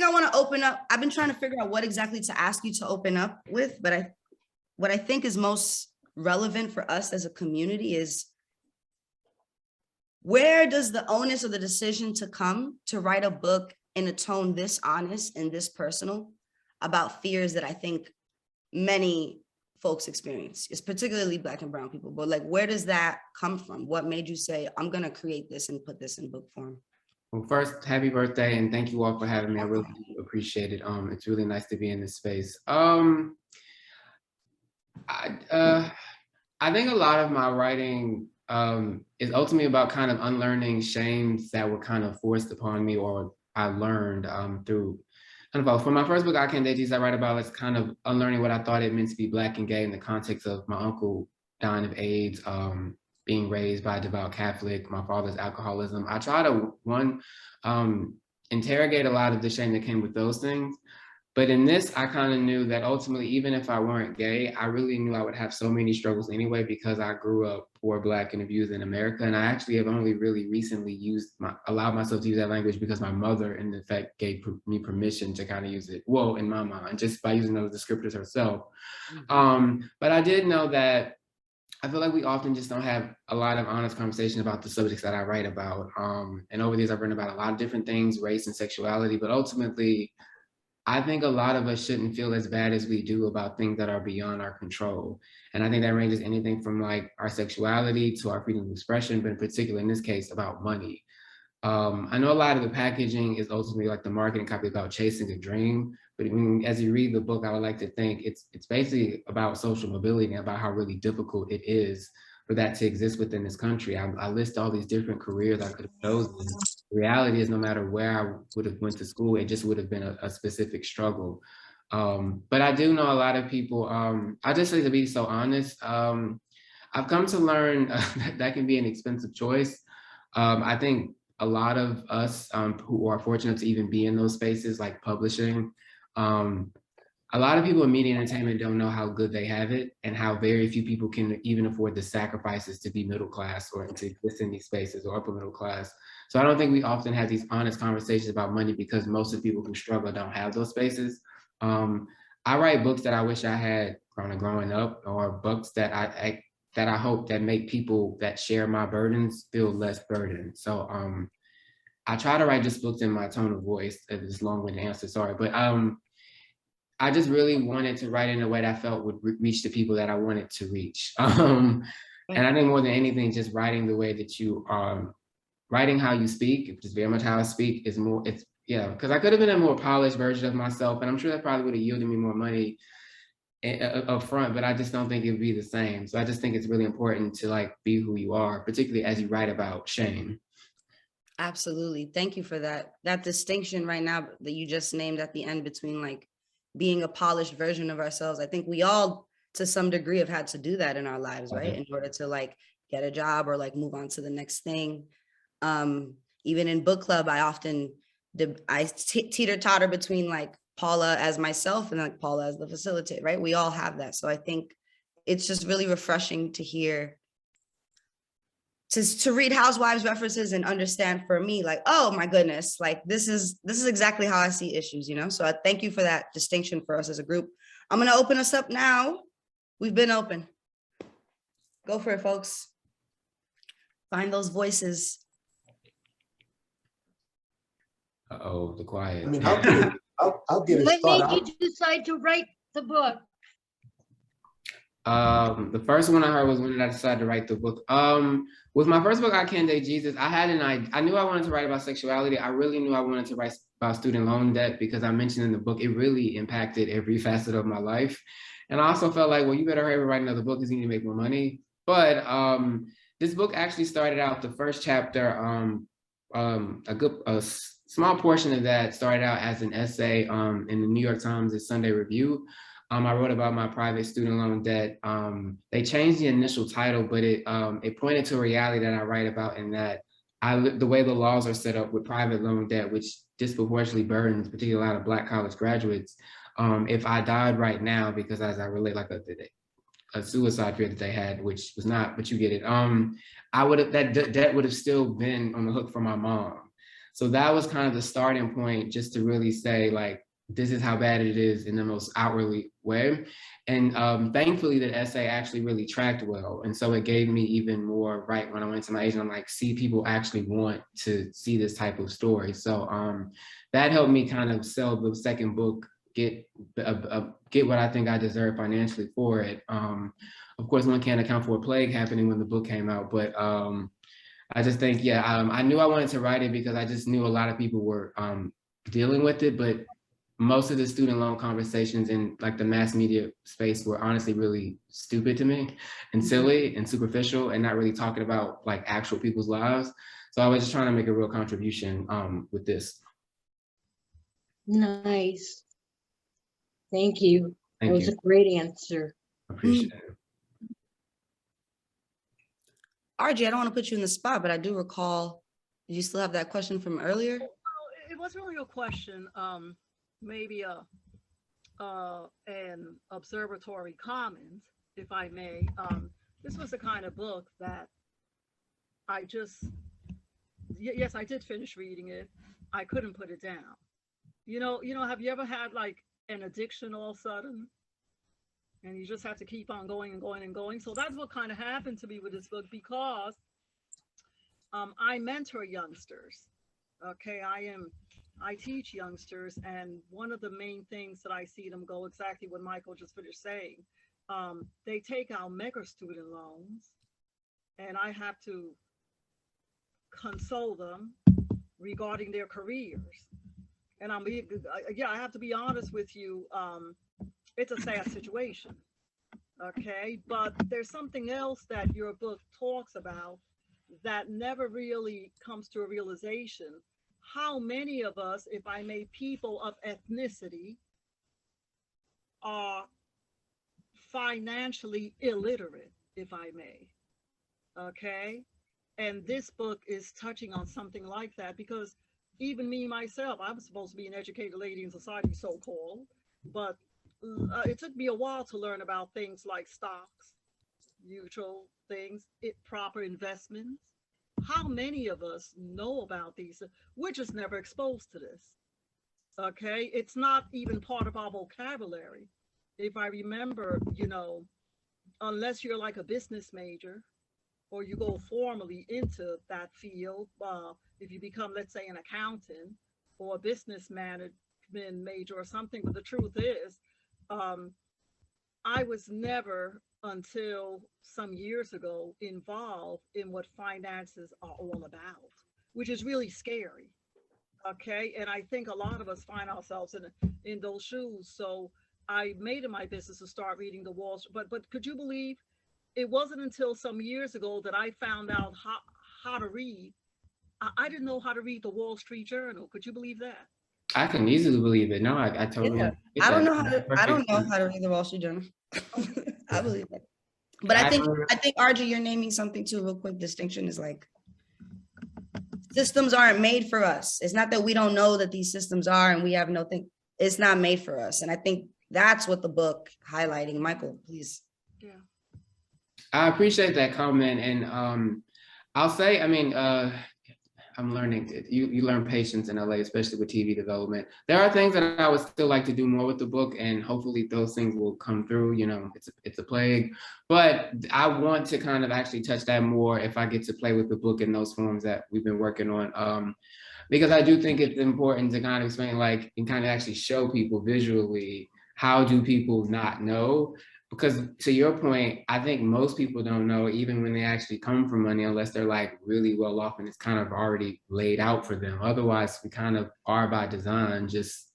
I want to open up. I've been trying to figure out what exactly to ask you to open up with, but what I think is most relevant for us as a community is, where does the onus of the decision to come to write a book in a tone this honest and this personal about fears that I think many folks experience, is particularly Black and brown people, but like, where does that come from? What made you say, I'm gonna create this and put this in book form? Well, first, happy birthday, and thank you all for having me. I really do appreciate it. It's really nice to be in this space. I think a lot of my writing is ultimately about kind of unlearning shames that were kind of forced upon me, or I learned through kind of, for my first book, I Can't Date Jesus, I write about, it's kind of unlearning what I thought it meant to be Black and gay in the context of my uncle dying of AIDS, being raised by a devout Catholic, my father's alcoholism. I try to, interrogate a lot of the shame that came with those things. But in this, I kind of knew that ultimately, even if I weren't gay, I really knew I would have so many struggles anyway, because I grew up poor, Black, and abused in America. And I actually have only really recently allowed myself to use that language because my mother, in effect, gave me permission to kind of use it. Well, in my mind, just by using those descriptors herself. But I did know that I feel like we often just don't have a lot of honest conversation about the subjects that I write about. And over the years, I've written about a lot of different things, race and sexuality, but ultimately, I think a lot of us shouldn't feel as bad as we do about things that are beyond our control. And I think that ranges anything from like our sexuality to our freedom of expression, but in particular, in this case, about money. I know a lot of the packaging is ultimately like the marketing copy about chasing a dream, but as you read the book, I would like to think it's basically about social mobility and about how really difficult it is for that to exist within this country. I list all these different careers I could have chosen. The reality is, no matter where I would have went to school, it just would have been a specific struggle. But I do know a lot of people, I just say, to be so honest, I've come to learn that can be an expensive choice. I think a lot of us who are fortunate to even be in those spaces like publishing, a lot of people in media and entertainment don't know how good they have it and how very few people can even afford the sacrifices to be middle class or to exist in these spaces, or upper middle class. So I don't think we often have these honest conversations about money because most of the people who struggle don't have those spaces. I write books that I wish I had growing up, or books that I hope that make people that share my burdens feel less burdened. So I try to write just books in my tone of voice. It's a long-winded answer, sorry, but I just really wanted to write in a way that I felt would reach the people that I wanted to reach. And I think more than anything, just writing the way that you writing how you speak, which is very much how I speak, is more, because I could have been a more polished version of myself, and I'm sure that probably would have yielded me more money up front, but I just don't think it would be the same. So I just think it's really important to like be who you are, particularly as you write about shame. Absolutely. Thank you for that distinction right now that you just named at the end between like being a polished version of ourselves. I think we all, to some degree, have had to do that in our lives, right? In order to like get a job or like move on to the next thing. Even in book club, I often, I teeter-totter between like Paula as myself and like Paula as the facilitator, right? We all have that. So I think it's just really refreshing to hear, to read Housewives references and understand for me, like, oh my goodness, like this is exactly how I see issues, you know? So I thank you for that distinction for us as a group. I'm gonna open us up now. We've been open. Go for it, folks. Find those voices. Uh-oh, the quiet. I mean, I'll get it started. What made you decide to write the book? The first one I heard was when I decided to write the book. With my first book, I Can't Date Jesus, I knew I wanted to write about sexuality. I really knew I wanted to write about student loan debt because I mentioned in the book, it really impacted every facet of my life. And I also felt like, well, you better hurry and write another book because you need to make more money. But this book actually started out, the first chapter, a small portion of that started out as an essay in the New York Times' Sunday Review. I wrote about my private student loan debt. They changed the initial title, but it pointed to a reality that I write about, in that the way the laws are set up with private loan debt, which disproportionately burdens particularly a lot of Black college graduates. If I died right now, because as I relate, like a suicide fear that they had, which was not, but you get it. That debt would have still been on the hook for my mom. So that was kind of the starting point, just to really say, like, this is how bad it is in the most outwardly way. And thankfully, the essay actually really tracked well. And so it gave me even more, right, when I went to my agent, I'm like, see, people actually want to see this type of story. So that helped me kind of sell the second book, get what I think I deserve financially for it. Of course, one can't account for a plague happening when the book came out, but I just think, yeah, I knew I wanted to write it because I just knew a lot of people were dealing with it, but most of the student loan conversations in like the mass media space were honestly really stupid to me and silly and superficial and not really talking about like actual people's lives. So I was just trying to make a real contribution with this. Nice. Thank you. That Thank was you. a great answer. Appreciate it. RJ, I don't want to put you in the spot, but I do recall, do you still have that question from earlier? Well, it wasn't really a question. Maybe an observatory comment, if I may. This was the kind of book that I just, yes, I did finish reading it. I couldn't put it down. You know, have you ever had like an addiction all of a sudden? And you just have to keep on going and going and going. So that's what kind of happened to me with this book, because I mentor youngsters. Okay, I teach youngsters, and one of the main things that I see them go, exactly what Michael just finished saying, they take out mega student loans, and I have to console them regarding their careers. And I have to be honest with you. It's a sad situation. Okay, but there's something else that your book talks about that never really comes to a realization. How many of us, if I may, people of ethnicity, are financially illiterate, if I may. Okay, and this book is touching on something like that, because even me myself, I was supposed to be an educated lady in society, so-called, but it took me a while to learn about things like stocks, mutual things, proper investments. How many of us know about these? We're just never exposed to this. Okay, it's not even part of our vocabulary. If I remember, unless you're like a business major or you go formally into that field, if you become, let's say, an accountant or a business management major or something, but the truth is, I was never, until some years ago, involved in what finances are all about, which is really scary. Okay, and I think a lot of us find ourselves in those shoes. So I made it my business to start reading the Wall Street. But could you believe it wasn't until some years ago that I found out how to read. I didn't know how to read the Wall Street Journal. Could you believe that? I can easily believe it. No, I totally. Yeah. I don't know how to read the Wall Street Journal. I believe it. But I think RJ, you're naming something too, real quick. Distinction is like, systems aren't made for us. It's not that we don't know that these systems are and we have no thing. It's not made for us. And I think that's what the book highlighting. Michael, please. Yeah. I appreciate that comment. And I'll say, I mean, I'm learning, you learn patience in LA, especially with TV development. There are things that I would still like to do more with the book, and hopefully those things will come through. It's a plague, but I want to kind of actually touch that more if I get to play with the book in those forms that we've been working on. Because I do think it's important to kind of explain, like, and kind of actually show people visually, how do people not know? Because to your point, I think most people don't know, even when they actually come from money, unless they're like really well off and it's kind of already laid out for them. Otherwise, we kind of are by design just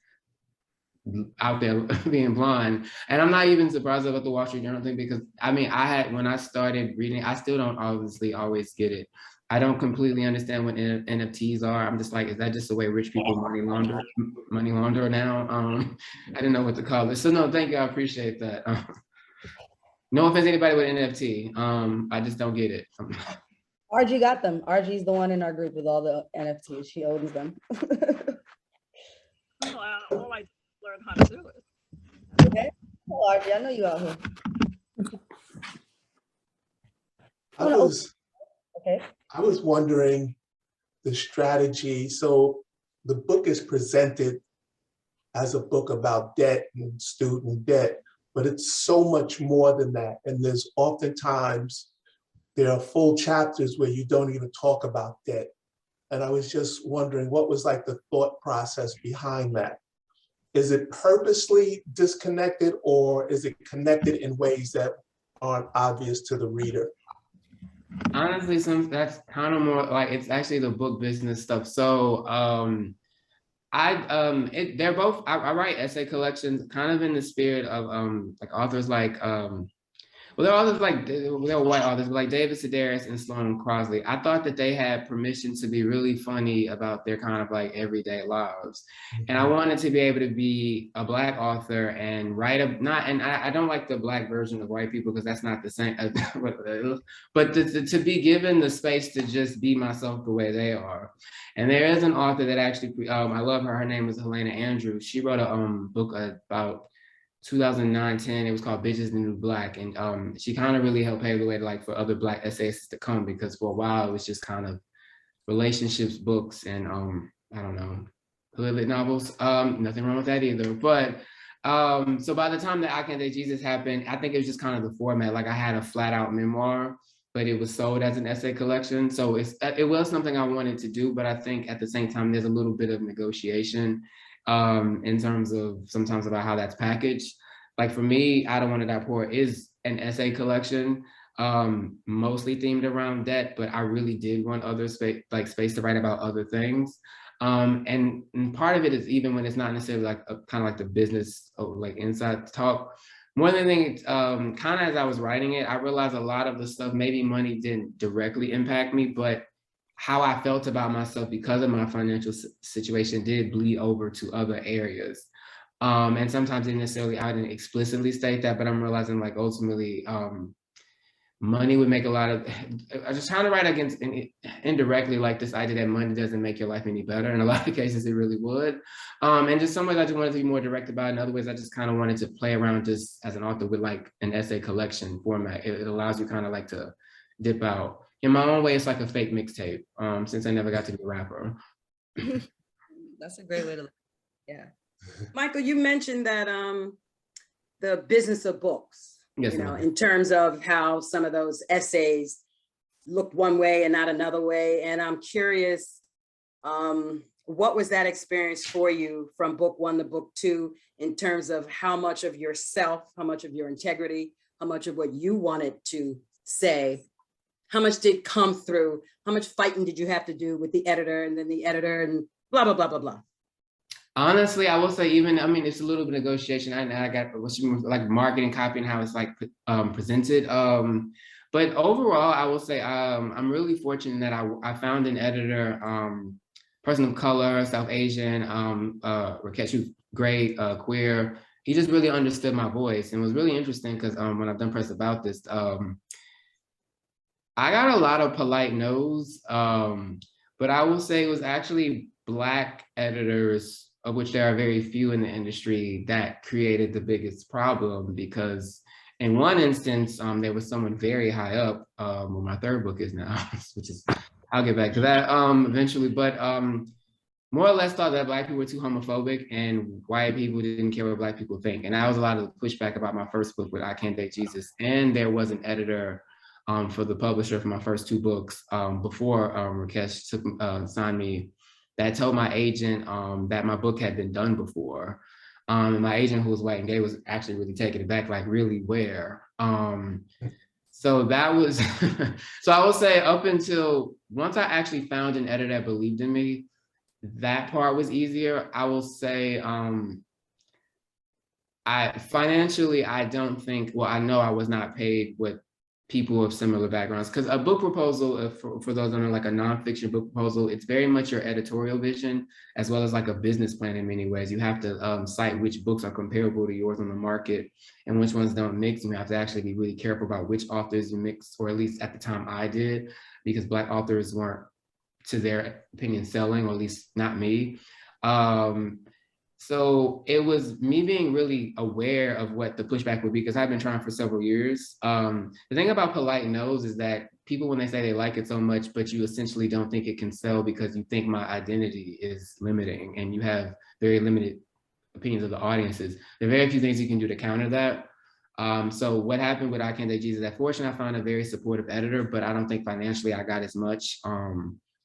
out there being blind. And I'm not even surprised about the Wall Street Journal thing, because I mean, when I started reading, I still don't obviously always get it. I don't completely understand what NFTs are. I'm just like, is that just the way rich people money launder now? I didn't know what to call it. So no, thank you, I appreciate that. No offense to anybody with NFT. I just don't get it. RG got them. RG's the one in our group with all the NFTs. She owns them. All I learned how to do it. Okay. Oh, RG, I know you out here. I was Okay. wondering, the strategy. So the book is presented as a book about debt and student debt, but it's so much more than that. And there's oftentimes, there are full chapters where you don't even talk about debt. And I was just wondering, what was like the thought process behind that? Is it purposely disconnected, or is it connected in ways that aren't obvious to the reader? Honestly, that's kind of more like, it's actually the book business stuff. So they're both, I write essay collections kind of in the spirit of like authors like well, there are others like, they were white authors, but like David Sedaris and Sloane Crosley. I thought that they had permission to be really funny about their kind of like everyday lives. And I wanted to be able to be a Black author and write I don't like the Black version of white people because that's not the same, but to be given the space to just be myself the way they are. And there is an author that actually, I love her, her name is Helena Andrews. She wrote a book about 2009-10, it was called Bitches the New Black. And she kind of really helped pave the way to, like, for other Black essayists to come, because for a while it was just kind of relationships books and I don't know, hood novels. Nothing wrong with that either. But so by the time that I Can't Date Jesus happened, I think it was just kind of the format. Like, I had a flat out memoir, but it was sold as an essay collection. So it was something I wanted to do, but I think at the same time, there's a little bit of negotiation in terms of sometimes about how that's packaged. Like for me, I Don't Want to Die Poor is an essay collection, mostly themed around debt, but I really did want other space to write about other things. And part of it is, even when it's not necessarily like kind of like the business like inside talk, more than anything, kind of as I was writing it, I realized a lot of the stuff, maybe money didn't directly impact me, but how I felt about myself because of my financial situation did bleed over to other areas. And sometimes I didn't explicitly state that, but I'm realizing, like, ultimately, money would make a lot of, I was trying to write against indirectly, like, this idea that money doesn't make your life any better. In a lot of cases, it really would. And just some ways I just wanted to be more direct about it. In other ways, I just kind of wanted to play around just as an author with like an essay collection format. It allows you kind of like to dip out. In my own way, it's like a fake mixtape, since I never got to be a rapper. That's a great way to look. Yeah. Michael, you mentioned that the business of books, Yes, you know, ma'am. in terms of how some of those essays looked one way and not another way. And I'm curious, what was that experience for you from book one to book two, in terms of how much of yourself, how much of your integrity, how much of what you wanted to say, how much did come through? How much fighting did you have to do with the editor, and then the editor, and blah, blah, blah, blah, blah? Honestly, I will say, it's a little bit of negotiation. I got like marketing, copy, and how it's like presented. But overall, I will say I'm really fortunate that I found an editor, person of color, South Asian, Rakesh, who's great, queer. He just really understood my voice, and it was really interesting because when I've done press about this, I got a lot of polite no's, but I will say it was actually Black editors, of which there are very few in the industry, that created the biggest problem. Because in one instance, there was someone very high up, where my third book is now, which is, I'll get back to that eventually, but more or less thought that Black people were too homophobic and white people didn't care what Black people think. And that was a lot of the pushback about my first book with I Can't Date Jesus. And there was an editor for the publisher for my first two books before Rakesh signed me, that told my agent that my book had been done before. And my agent, who was white and gay, was actually really taken aback, like, really, where? So that was, so I will say, up until once I actually found an editor that believed in me, that part was easier. I will say, financially, I don't think, well, I know I was not paid what people of similar backgrounds, because a book proposal, for those that are like a nonfiction book proposal, it's very much your editorial vision as well as like a business plan in many ways. You have to cite which books are comparable to yours on the market and which ones don't mix. You have to actually be really careful about which authors you mix, or at least at the time I did, because Black authors weren't, to their opinion, selling, or at least not me. So it was me being really aware of what the pushback would be, because I've been trying for several years. The thing about polite no's is that people, when they say they like it so much, but you essentially don't think it can sell because you think my identity is limiting and you have very limited opinions of the audiences. There are very few things you can do to counter that. So what happened with I Can't Date Jesus, that fortunately I found a very supportive editor, but I don't think financially I got as much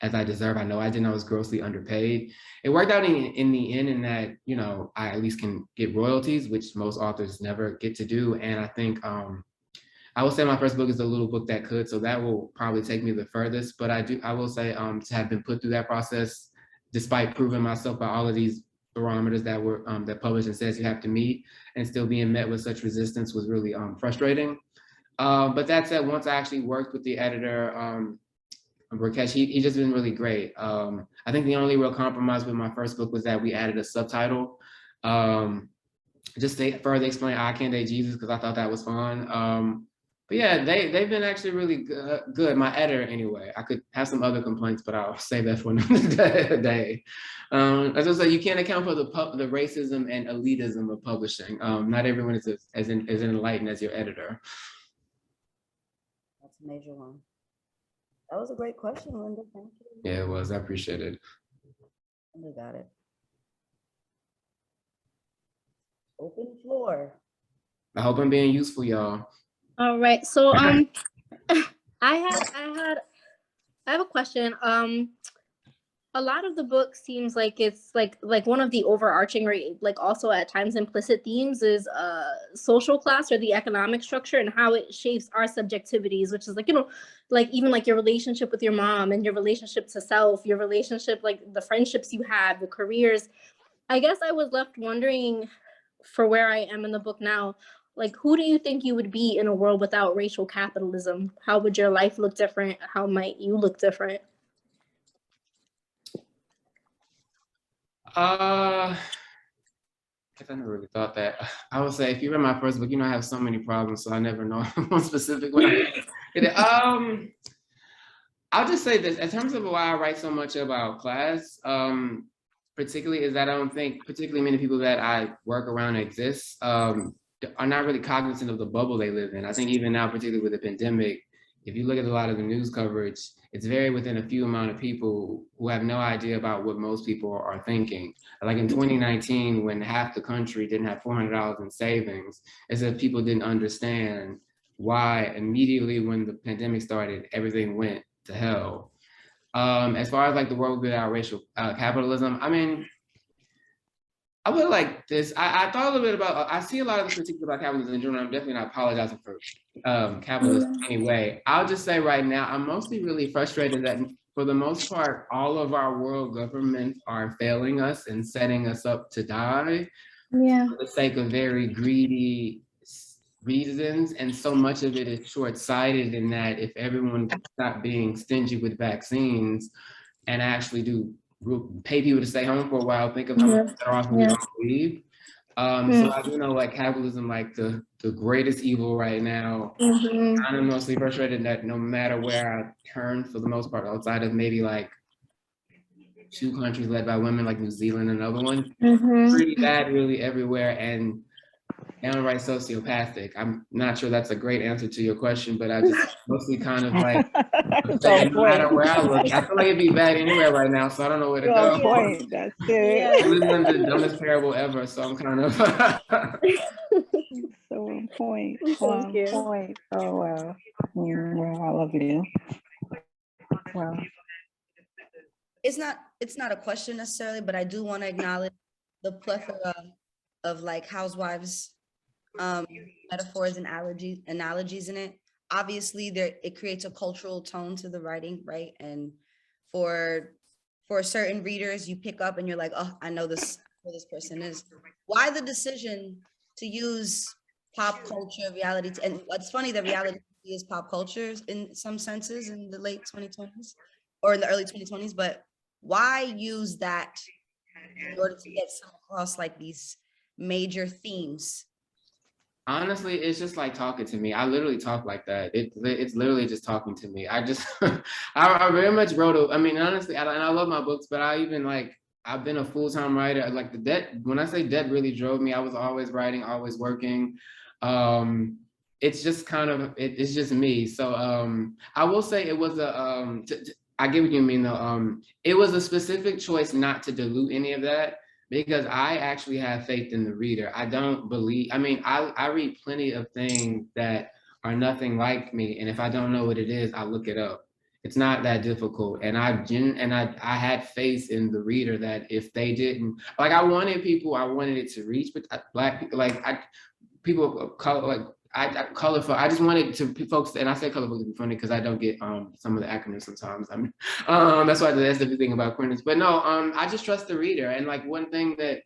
as I deserve. I know I didn't, I was grossly underpaid. It worked out in the end in that, you know, I at least can get royalties, which most authors never get to do. And I think I will say my first book is a little book that could, so that will probably take me the furthest. But I will say to have been put through that process, despite proving myself by all of these barometers that were that published and says you have to meet, and still being met with such resistance was really frustrating. But that said, once I actually worked with the editor, Rakesh, he just been really great. I think the only real compromise with my first book was that we added a subtitle, just to further explain I Can't Date Jesus, because I thought that was fun. But yeah, they've been actually really good. My editor, anyway. I could have some other complaints, but I'll save that for another day. As I said, you can't account for the racism and elitism of publishing. Not everyone is as enlightened as your editor. That's a major one. That was a great question, Linda. Thank you. Yeah, it was. I appreciate it. Linda got it. Open floor. I hope I'm being useful, y'all. All right. So I have a question. A lot of the book seems like it's like one of the overarching, like also at times implicit themes is social class or the economic structure and how it shapes our subjectivities, which is like, you know, like even like your relationship with your mom and your relationship to self, your relationship, like the friendships you have, the careers. I guess I was left wondering, for where I am in the book now, like, who do you think you would be in a world without racial capitalism? How would your life look different? How might you look different? I guess I never really thought that. I would say if you read my first book, you know I have so many problems, so I never know one specific one. I'll just say this, in terms of why I write so much about class, particularly is that I don't think particularly many people that I work around exist, are not really cognizant of the bubble they live in. I think even now, particularly with the pandemic, if you look at a lot of the news coverage, it's very within a few amount of people who have no idea about what most people are thinking. Like in 2019, when half the country didn't have $400 in savings, as if people didn't understand why immediately when the pandemic started, everything went to hell. As far as like the world without racial capitalism, I mean, I would like this. I thought a little bit about, I see a lot of the critiques about capitalism in general. I'm definitely not apologizing for capitalism anyway. I'll just say right now, I'm mostly really frustrated that for the most part, all of our world governments are failing us and setting us up to die for the sake of very greedy reasons. And so much of it is short-sighted in that if everyone stopped being stingy with vaccines and actually do pay people to stay home for a while, think of how much better off we all leave. So I do know like capitalism, like the greatest evil right now. I'm mostly frustrated that no matter where I turn, for the most part, outside of maybe like 2 countries led by women, like New Zealand, another one, pretty bad really everywhere, and downright sociopathic. I'm not sure that's a great answer to your question, but I just mostly kind of like, no matter where I look, I feel like it'd be bad anywhere right now, so I don't know where to go. Point. That's it. I live in the dumbest parable ever, so I'm kind of So on point. On point. Oh wow. Well, I love you. Wow. It's not a question necessarily, but I do want to acknowledge the plethora of like housewives metaphors and analogies in it. Obviously it creates a cultural tone to the writing, right? And for certain readers, you pick up and you're like, oh, I know this, who this person is. Why the decision to use pop culture, reality? And it's funny that reality is pop culture in some senses in the late 2020s or in the early 2020s, but why use that in order to get some across like these major themes? Honestly, it's just like talking to me. I literally talk like that. It's literally just talking to me. I just, I very much wrote, I mean, honestly, and I love my books, but I even like, I've been a full-time writer. Like the debt, when I say debt really drove me, I was always writing, always working. It's just kind of, it's just me. So I will say it was I get what you mean though. It was a specific choice not to dilute any of that because I actually have faith in the reader. I don't believe, I mean, I read plenty of things that are nothing like me. And if I don't know what it is, I look it up. It's not that difficult. And I had faith in the reader that if they didn't, like I wanted it to reach, but Black people, people of color, like colorful. I just wanted to folks, and I say colorful to be funny because I don't get some of the acronyms sometimes. I mean, that's why that's the thing about acronyms. But no, I just trust the reader. And like one thing that,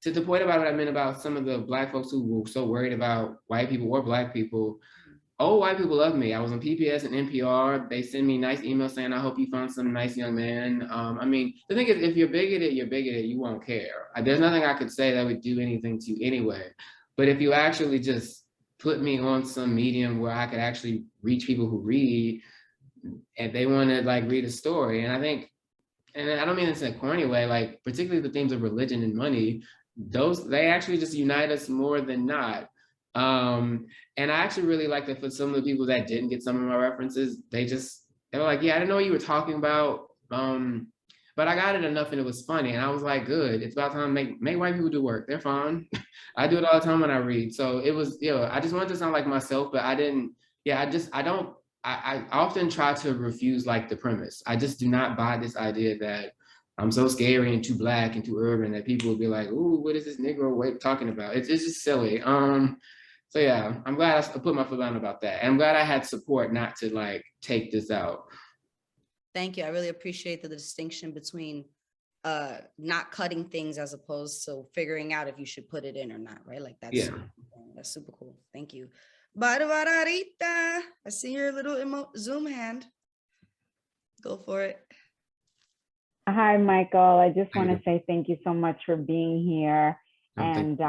to the point about what I meant about some of the Black folks who were so worried about white people or Black people. Oh, white people love me. I was on PBS and NPR. They send me nice emails saying, I hope you found some nice young man. I mean, the thing is, if you're bigoted, you're bigoted, you won't care. There's nothing I could say that would do anything to you anyway. But if you actually just put me on some medium where I could actually reach people who read and they want to like read a story. And I think, and I don't mean this in a corny way, like particularly the themes of religion and money, they actually just unite us more than not. And I actually really like that for some of the people that didn't get some of my references, they were like, yeah, I didn't know what you were talking about. But I got it enough and it was funny. And I was like, good, it's about time to make white people do work. They're fine. I do it all the time when I read. So it was, I just wanted to sound like myself, but I didn't, I often try to refuse like the premise. I just do not buy this idea that I'm so scary and too Black and too urban that people will be like, ooh, what is this Negro talking about? It's just silly. So yeah, I'm glad I put my foot down about that. And I'm glad I had support not to like take this out. Thank you. I really appreciate the distinction between not cutting things as opposed to figuring out if you should put it in or not, right? Like that's super cool. Thank you. Barbarita, I see your little Zoom hand. Go for it. Hi, Michael. I just want to say thank you so much for being here and,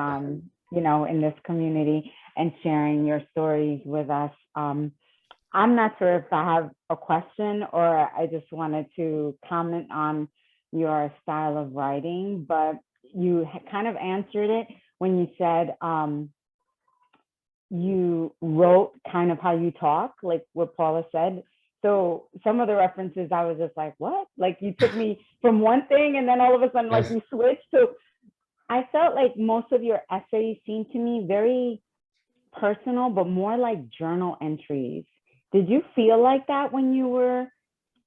in this community and sharing your stories with us. I'm not sure if I have a question or I just wanted to comment on your style of writing, but you kind of answered it when you said you wrote kind of how you talk, like what Paula said. So some of the references, I was just like, what? Like you took me from one thing and then all of a sudden, like you switched. So I felt like most of your essays seemed to me very personal, but more like journal entries. Did you feel like that when you were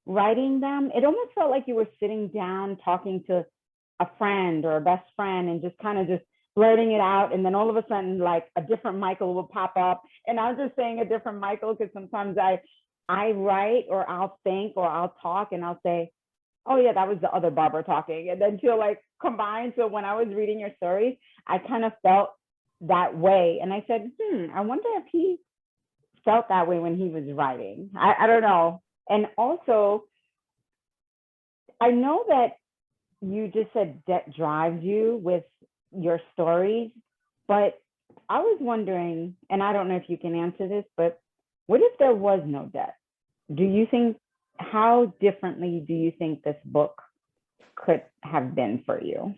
writing them? It almost felt like you were sitting down talking to a friend or a best friend and just kind of just blurting it out. And then all of a sudden, like a different Michael will pop up. And I'm just saying a different Michael because sometimes I write or I'll think or I'll talk and I'll say, oh yeah, that was the other Barbara talking. And then she'll like combine. So when I was reading your stories, I kind of felt that way. And I said, I wonder if he felt that way when he was writing. I don't know. And also, I know that you just said debt drives you with your stories, but I was wondering, and I don't know if you can answer this, but what if there was no debt? Do you think, how differently do you think this book could have been for you?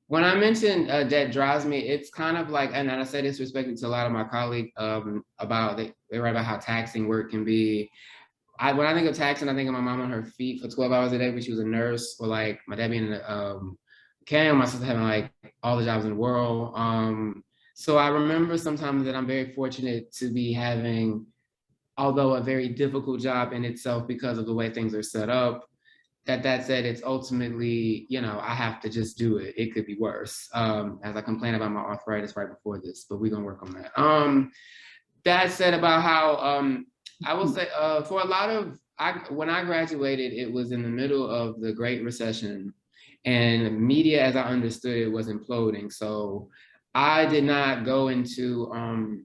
When I mentioned debt drives me, it's kind of like, and I say this respectfully to a lot of my colleagues about, they write about how taxing work can be. When I think of taxing, I think of my mom on her feet for 12 hours a day when she was a nurse, or like my dad being in a camp, my sister having like all the jobs in the world. So I remember sometimes that I'm very fortunate to be having, although a very difficult job in itself because of the way things are set up. That said, it's ultimately, I have to just do it. It could be worse. As I complained about my arthritis right before this, but we're gonna work on that. That said, about how I will say for a lot of, when I graduated, it was in the middle of the Great Recession, and media, as I understood it, was imploding. So I did not go into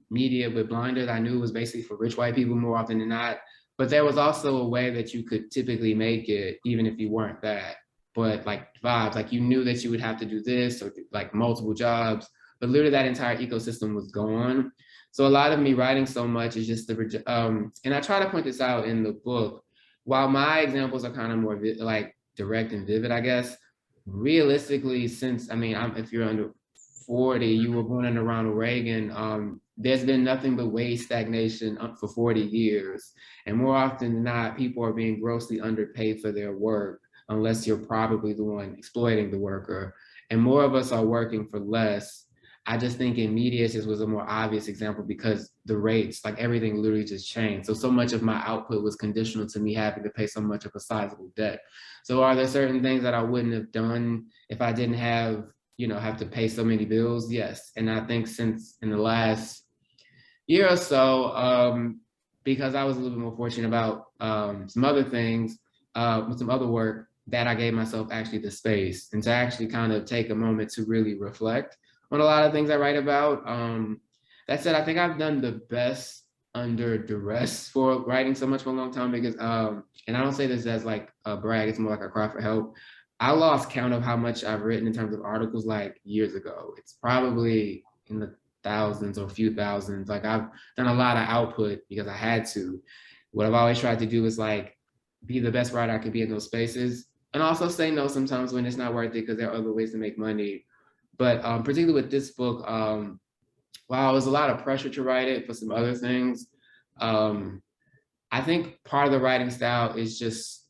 media with blinders. I knew it was basically for rich white people more often than not. But there was also a way that you could typically make it, even if you weren't that. But like vibes, like you knew that you would have to do this or like multiple jobs, but literally that entire ecosystem was gone. So a lot of me writing so much is just and I try to point this out in the book, while my examples are kind of more like direct and vivid, I guess, realistically, since, I mean, if you're under 40, you were born under Ronald Reagan, there's been nothing but wage stagnation for 40 years. And more often than not, people are being grossly underpaid for their work, unless you're probably the one exploiting the worker. And more of us are working for less. I just think in media this was a more obvious example because the rates, like everything literally just changed. So much of my output was conditional to me having to pay so much of a sizable debt. So are there certain things that I wouldn't have done if I didn't have, have to pay so many bills? Yes. And I think since in the last year or so, because I was a little bit more fortunate about some other things, with some other work, that I gave myself actually the space and to actually kind of take a moment to really reflect on a lot of things I write about. That said, I think I've done the best under duress for writing so much for a long time because, and I don't say this as like a brag, it's more like a cry for help. I lost count of how much I've written in terms of articles like years ago. It's probably in the thousands or a few thousands. Like I've done a lot of output because I had to. What I've always tried to do is like be the best writer I could be in those spaces and also say no sometimes when it's not worth it because there are other ways to make money. But particularly with this book, while it was a lot of pressure to write it for some other things, I think part of the writing style is just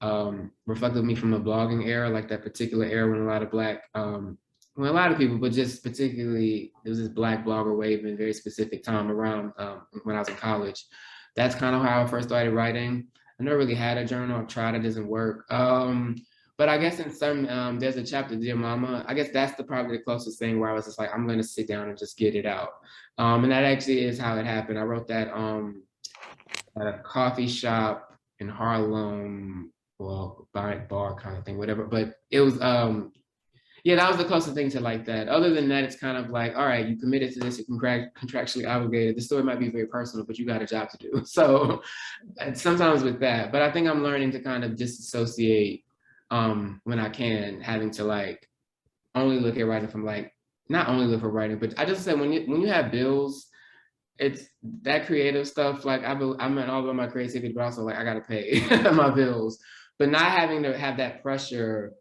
reflective of me from the blogging era, like that particular era when a lot of when a lot of people, but just particularly, there was this Black blogger wave in a very specific time around when I was in college. That's kind of how I first started writing. I never really had a journal. I've tried, it doesn't work. But I guess in some, there's a chapter, Dear Mama. I guess that's probably the closest thing where I was just like, I'm going to sit down and just get it out. And that actually is how it happened. I wrote that at a coffee shop in Harlem, well, bar kind of thing, whatever. But it was, yeah, that was the closest thing to like that. Other than that, it's kind of like, all right, you committed to this, you're contractually obligated. The story might be very personal, but you got a job to do. So sometimes with that, but I think I'm learning to kind of disassociate when I can, having to like only look at writing from like, not only look for writing, but I just said when you have bills, it's that creative stuff. Like I'm all about my creativity, but also like I gotta pay my bills. But not having to have that pressure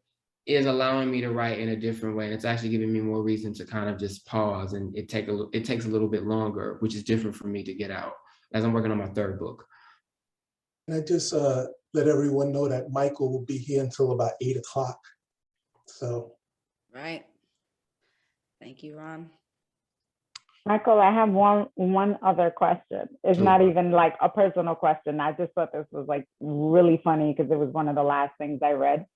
is allowing me to write in a different way. And it's actually giving me more reason to kind of just pause, and it takes a little bit longer, which is different for me to get out as I'm working on my third book. And I just let everyone know that Michael will be here until about 8 o'clock. So. Right. Thank you, Ron. Michael, I have one other question. It's not even like a personal question. I just thought this was like really funny because it was one of the last things I read.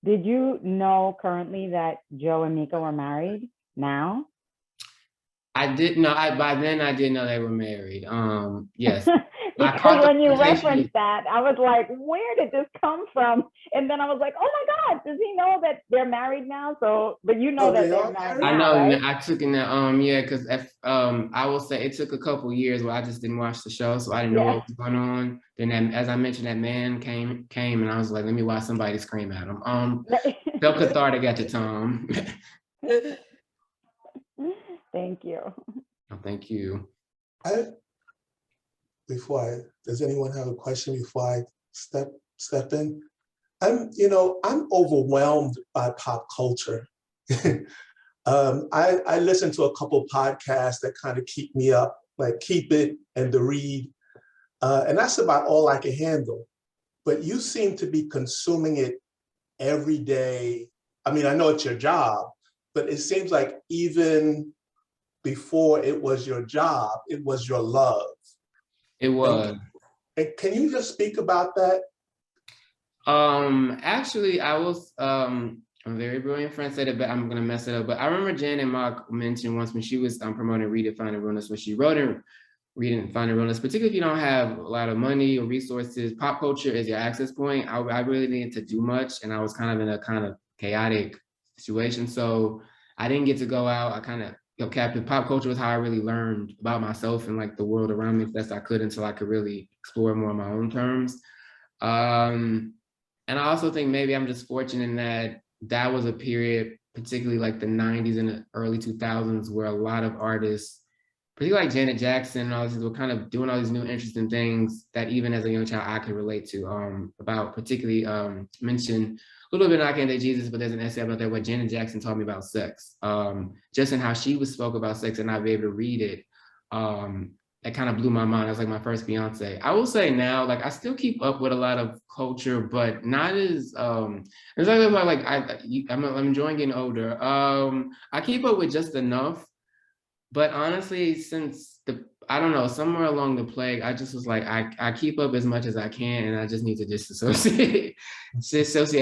Did you know currently that Joe and Mika were married now? I didn't know. By then I didn't know they were married. Yes. Because when you referenced that, I was like, where did this come from? And then I was like, oh my God, does he know that they're married now? So, but you know that they're married now, I know, right? I took in that, yeah, because I will say it took a couple years where I just didn't watch the show, so I didn't know what was going on. Then as I mentioned, that man came and I was like, let me watch somebody scream at him. Felt cathartic at the time. Thank you. Oh, thank you. Does anyone have a question before I step in? I'm overwhelmed by pop culture. I listen to a couple podcasts that kind of keep me up, like Keep It and The Read, and that's about all I can handle. But you seem to be consuming it every day. I mean, I know it's your job, but it seems like even before it was your job, it was your love. It was. And can you just speak about that? Actually, I was, a very brilliant friend said it, but I'm gonna mess it up. But I remember Jen and Mark mentioned once when she was promoting Redefining Realness, when she wrote in Redefining Realness, particularly if you don't have a lot of money or resources, pop culture is your access point. I really needed to do much, and I was kind of in a kind of chaotic situation. So I didn't get to go out. I kind of captive. Pop culture was how I really learned about myself and like the world around me as best I could until I could really explore more on my own terms. And I also think maybe I'm just fortunate in that was a period, particularly like the 90s and the early 2000s, where a lot of artists, particularly like Janet Jackson and all these were kind of doing all these new interesting things that even as a young child I could relate to. About particularly mention a little bit of I Can't Date Jesus, but there's an essay about that what Janet Jackson taught me about sex. Just in how she was spoke about sex and I'd be able to read it. That kind of blew my mind. That was like my first Beyoncé. I will say now, like I still keep up with a lot of culture, but not as it's like I'm enjoying getting older. I keep up with just enough. But honestly, since I don't know, somewhere along the plague, I just was like, I keep up as much as I can and I just need to disassociate.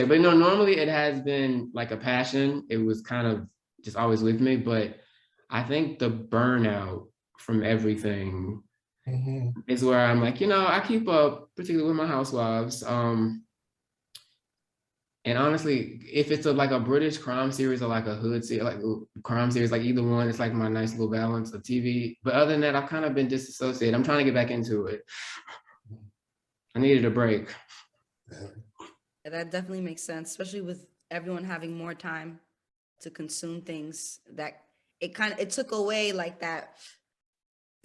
But no, normally it has been like a passion. It was kind of just always with me, but I think the burnout from everything is where I'm like, I keep up, particularly with my housewives. And honestly, if it's like a British crime series or like a hood series, like crime series, like either one, it's like my nice little balance of TV. But other than that, I've kind of been disassociated. I'm trying to get back into it. I needed a break. Yeah, that definitely makes sense, especially with everyone having more time to consume things that it took away like that.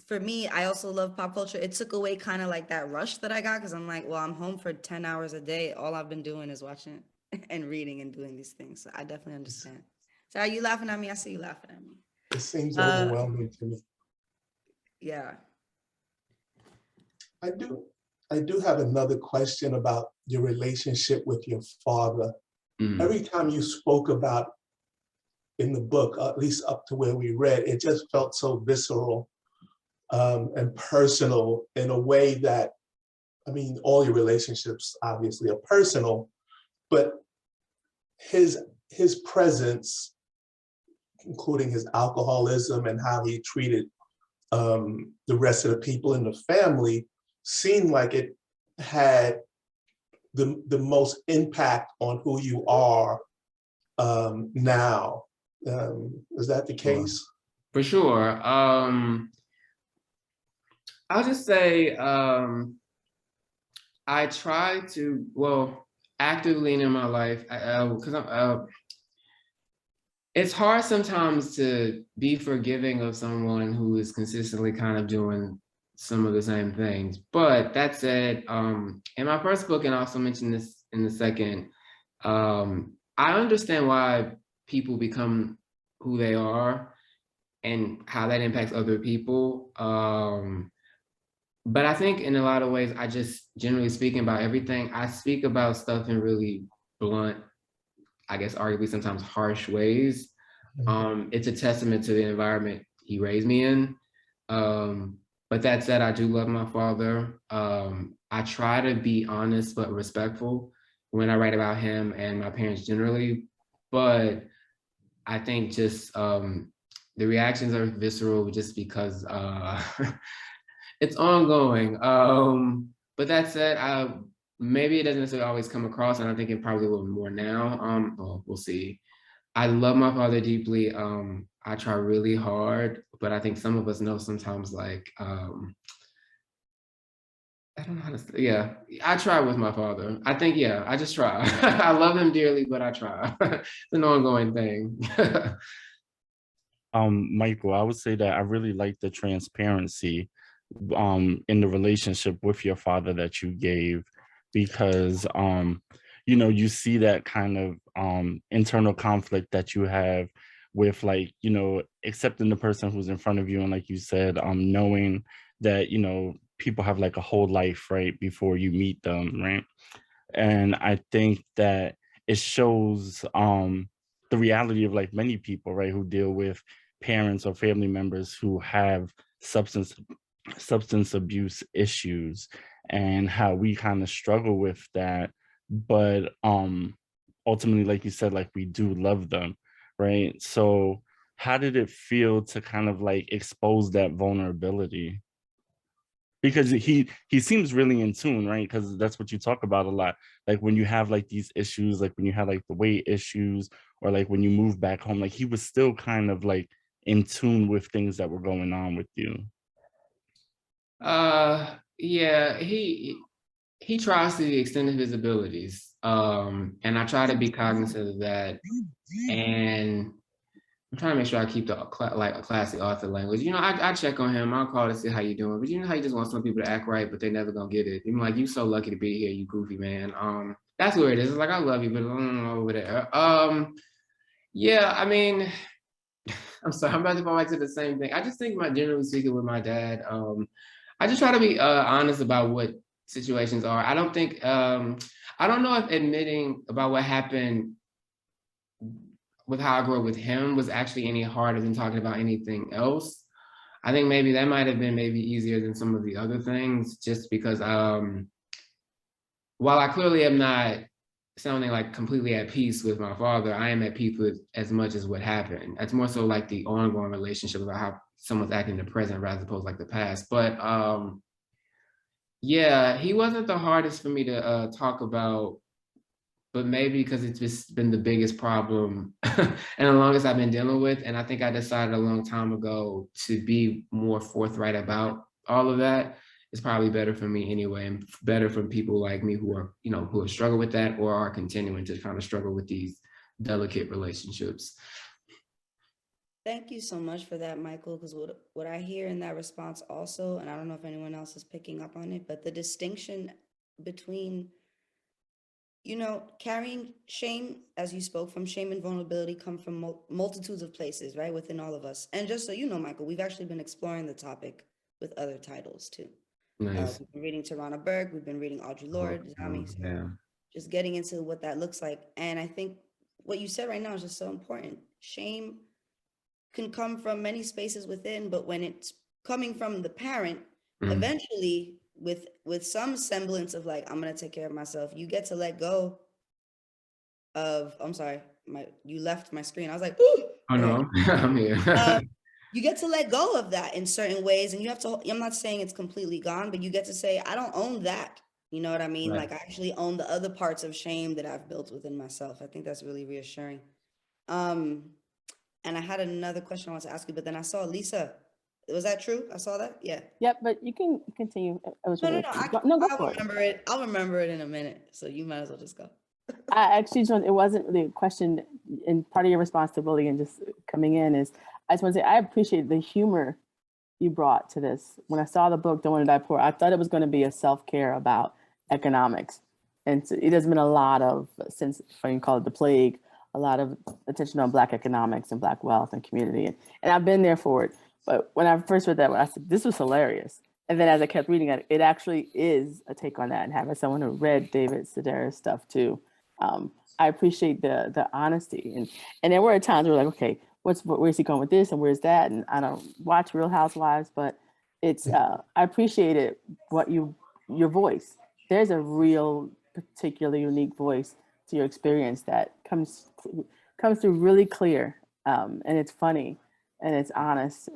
For me, I also love pop culture. It took away kind of like that rush that I got because I'm like, well, I'm home for 10 hours a day. All I've been doing is watching and reading and doing these things. So I definitely understand. So are you laughing at me? I see you laughing at me. It seems overwhelming to me. Yeah. I do have another question about your relationship with your father. Every time you spoke about in the book, at least up to where we read, it just felt so visceral and personal in a way that, I mean, all your relationships obviously are personal, but his presence, including his alcoholism and how he treated the rest of the people in the family, seemed like it had the most impact on who you are now. Is that the case? For sure. I'll just say I try to, actively in my life, because it's hard sometimes to be forgiving of someone who is consistently kind of doing some of the same things. But that said, in my first book, and I also mentioned this in the second, I understand why people become who they are and how that impacts other people. But I think in a lot of ways, I just generally speaking about everything, I speak about stuff in really blunt, I guess arguably sometimes harsh ways. It's a testament to the environment he raised me in. But that said, I do love my father. I try to be honest but respectful when I write about him and my parents generally. But I think just the reactions are visceral just because it's ongoing. But that said, maybe it doesn't necessarily always come across, and I think it probably will more now. We'll see. I love my father deeply. I try really hard, but I think some of us know sometimes like, I don't know how to say, yeah, I try with my father. I think, yeah, I just try. I love him dearly, but I try. It's an ongoing thing. Michael, I would say that I really like the transparency in the relationship with your father that you gave, because you see that kind of internal conflict that you have with, like, accepting the person who's in front of you, and like you said, knowing that people have like a whole life right before you meet them, right? And I think that it shows the reality of like many people, right, who deal with parents or family members who have substance abuse issues, and how we kind of struggle with that. But ultimately, like you said, like we do love them, right? So how did it feel to kind of like expose that vulnerability? Because he seems really in tune, right? Because that's what you talk about a lot. Like when you have like these issues, like when you had like the weight issues, or like when you move back home, like he was still kind of like in tune with things that were going on with you. Yeah, he tries to the extent of his abilities. And I try to be cognizant of that. And I'm trying to make sure I keep the like a classic author language. You know, I check on him. I'll call to see how you doing. But you know how you just want some people to act right, but they never gonna get it. You're like, you so lucky to be here, you goofy man. That's where it is. It's like I love you, but over there. Yeah, I mean, I'm sorry, I'm about to go back to the same thing. I just think generally speaking with my dad, I just try to be honest about what situations are. I don't think I don't know if admitting about what happened with how I grew up with him was actually any harder than talking about anything else. I think maybe that might have been maybe easier than some of the other things, just because while I clearly am not sounding like completely at peace with my father, I am at peace with as much as what happened. That's more so like the ongoing relationship about how someone's acting in the present rather than opposed like the past. But yeah, he wasn't the hardest for me to talk about, but maybe because it's just been the biggest problem and the longest I've been dealing with. And I think I decided a long time ago to be more forthright about all of that. It's probably better for me anyway, and better for people like me who are, you know, who have struggled with that or are continuing to kind of struggle with these delicate relationships. Thank you so much for that, Michael, because what I hear in that response also, and I don't know if anyone else is picking up on it, but the distinction between, you know, carrying shame, as you spoke from, shame and vulnerability come from multitudes of places, right, within all of us. And just so you know, Michael, we've actually been exploring the topic with other titles too. Nice. We've been reading Tarana Burke, we've been reading Audre Lorde, Zami, so Yeah. just getting into what that looks like. And I think what you said right now is just so important. Shame can come from many spaces within, but when it's coming from the parent, eventually with some semblance of like, I'm gonna take care of myself, you get to let go of, I'm sorry, you left my screen. I was like, ooh. Oh no, I'm here. You get to let go of that in certain ways, and you have to, I'm not saying it's completely gone, but you get to say, I don't own that. You know what I mean? Right. Like I actually own the other parts of shame that I've built within myself. I think that's really reassuring. And I had another question I wanted to ask you, but then I saw Lisa. Was that true? I saw that? Yeah. Yep, but you can continue. No, Go I'll for it. remember it. I'll remember it in a minute. So you might as well just go. I actually it wasn't really a question, and part of your response to William just coming in is, I just want to say, I appreciate the humor you brought to this. When I saw the book, Don't Want to Die Poor, I thought it was going to be a self-care about economics. And so there's been a lot of, since you can call it the plague, a lot of attention on Black economics and Black wealth and community. And I've been there for it. But when I first read that, I said, this was hilarious. And then as I kept reading it, it actually is a take on that. And having someone who read David Sedaris stuff too, I appreciate the honesty. And there were times where like, okay, where's he going with this and where's that? And I don't watch Real Housewives, but it's I appreciated your voice. There's a real particularly unique voice to your experience that comes through really clear, and it's funny and it's honest,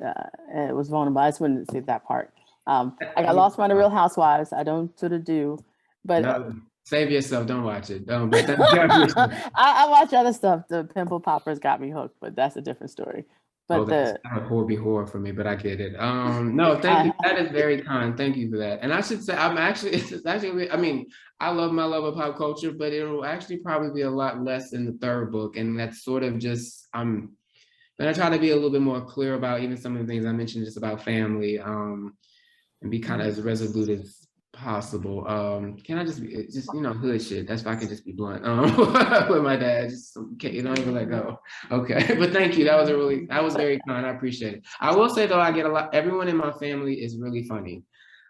and it was vulnerable. I just wanted to say that part. I got lost by the Real Housewives. I don't sort of do, but no, save yourself. Don't watch it. Don't. I watch other stuff. The Pimple Poppers got me hooked, but that's a different story. But that's not a horror for me, but I get it. No, thank you. That is very kind. Thank you for that. And I should say, it's actually, I mean, I love my love of pop culture, but it'll actually probably be a lot less in the third book. And that's sort of just, I'm gonna try to be a little bit more clear about even some of the things I mentioned just about family, and be kind of as resolute as possible. Can I just you know, hood shit? That's if I can just be blunt. With my dad, just you don't even let go. Okay, but thank you. That was very kind. I appreciate it. I will say though, I get a lot. Everyone in my family is really funny.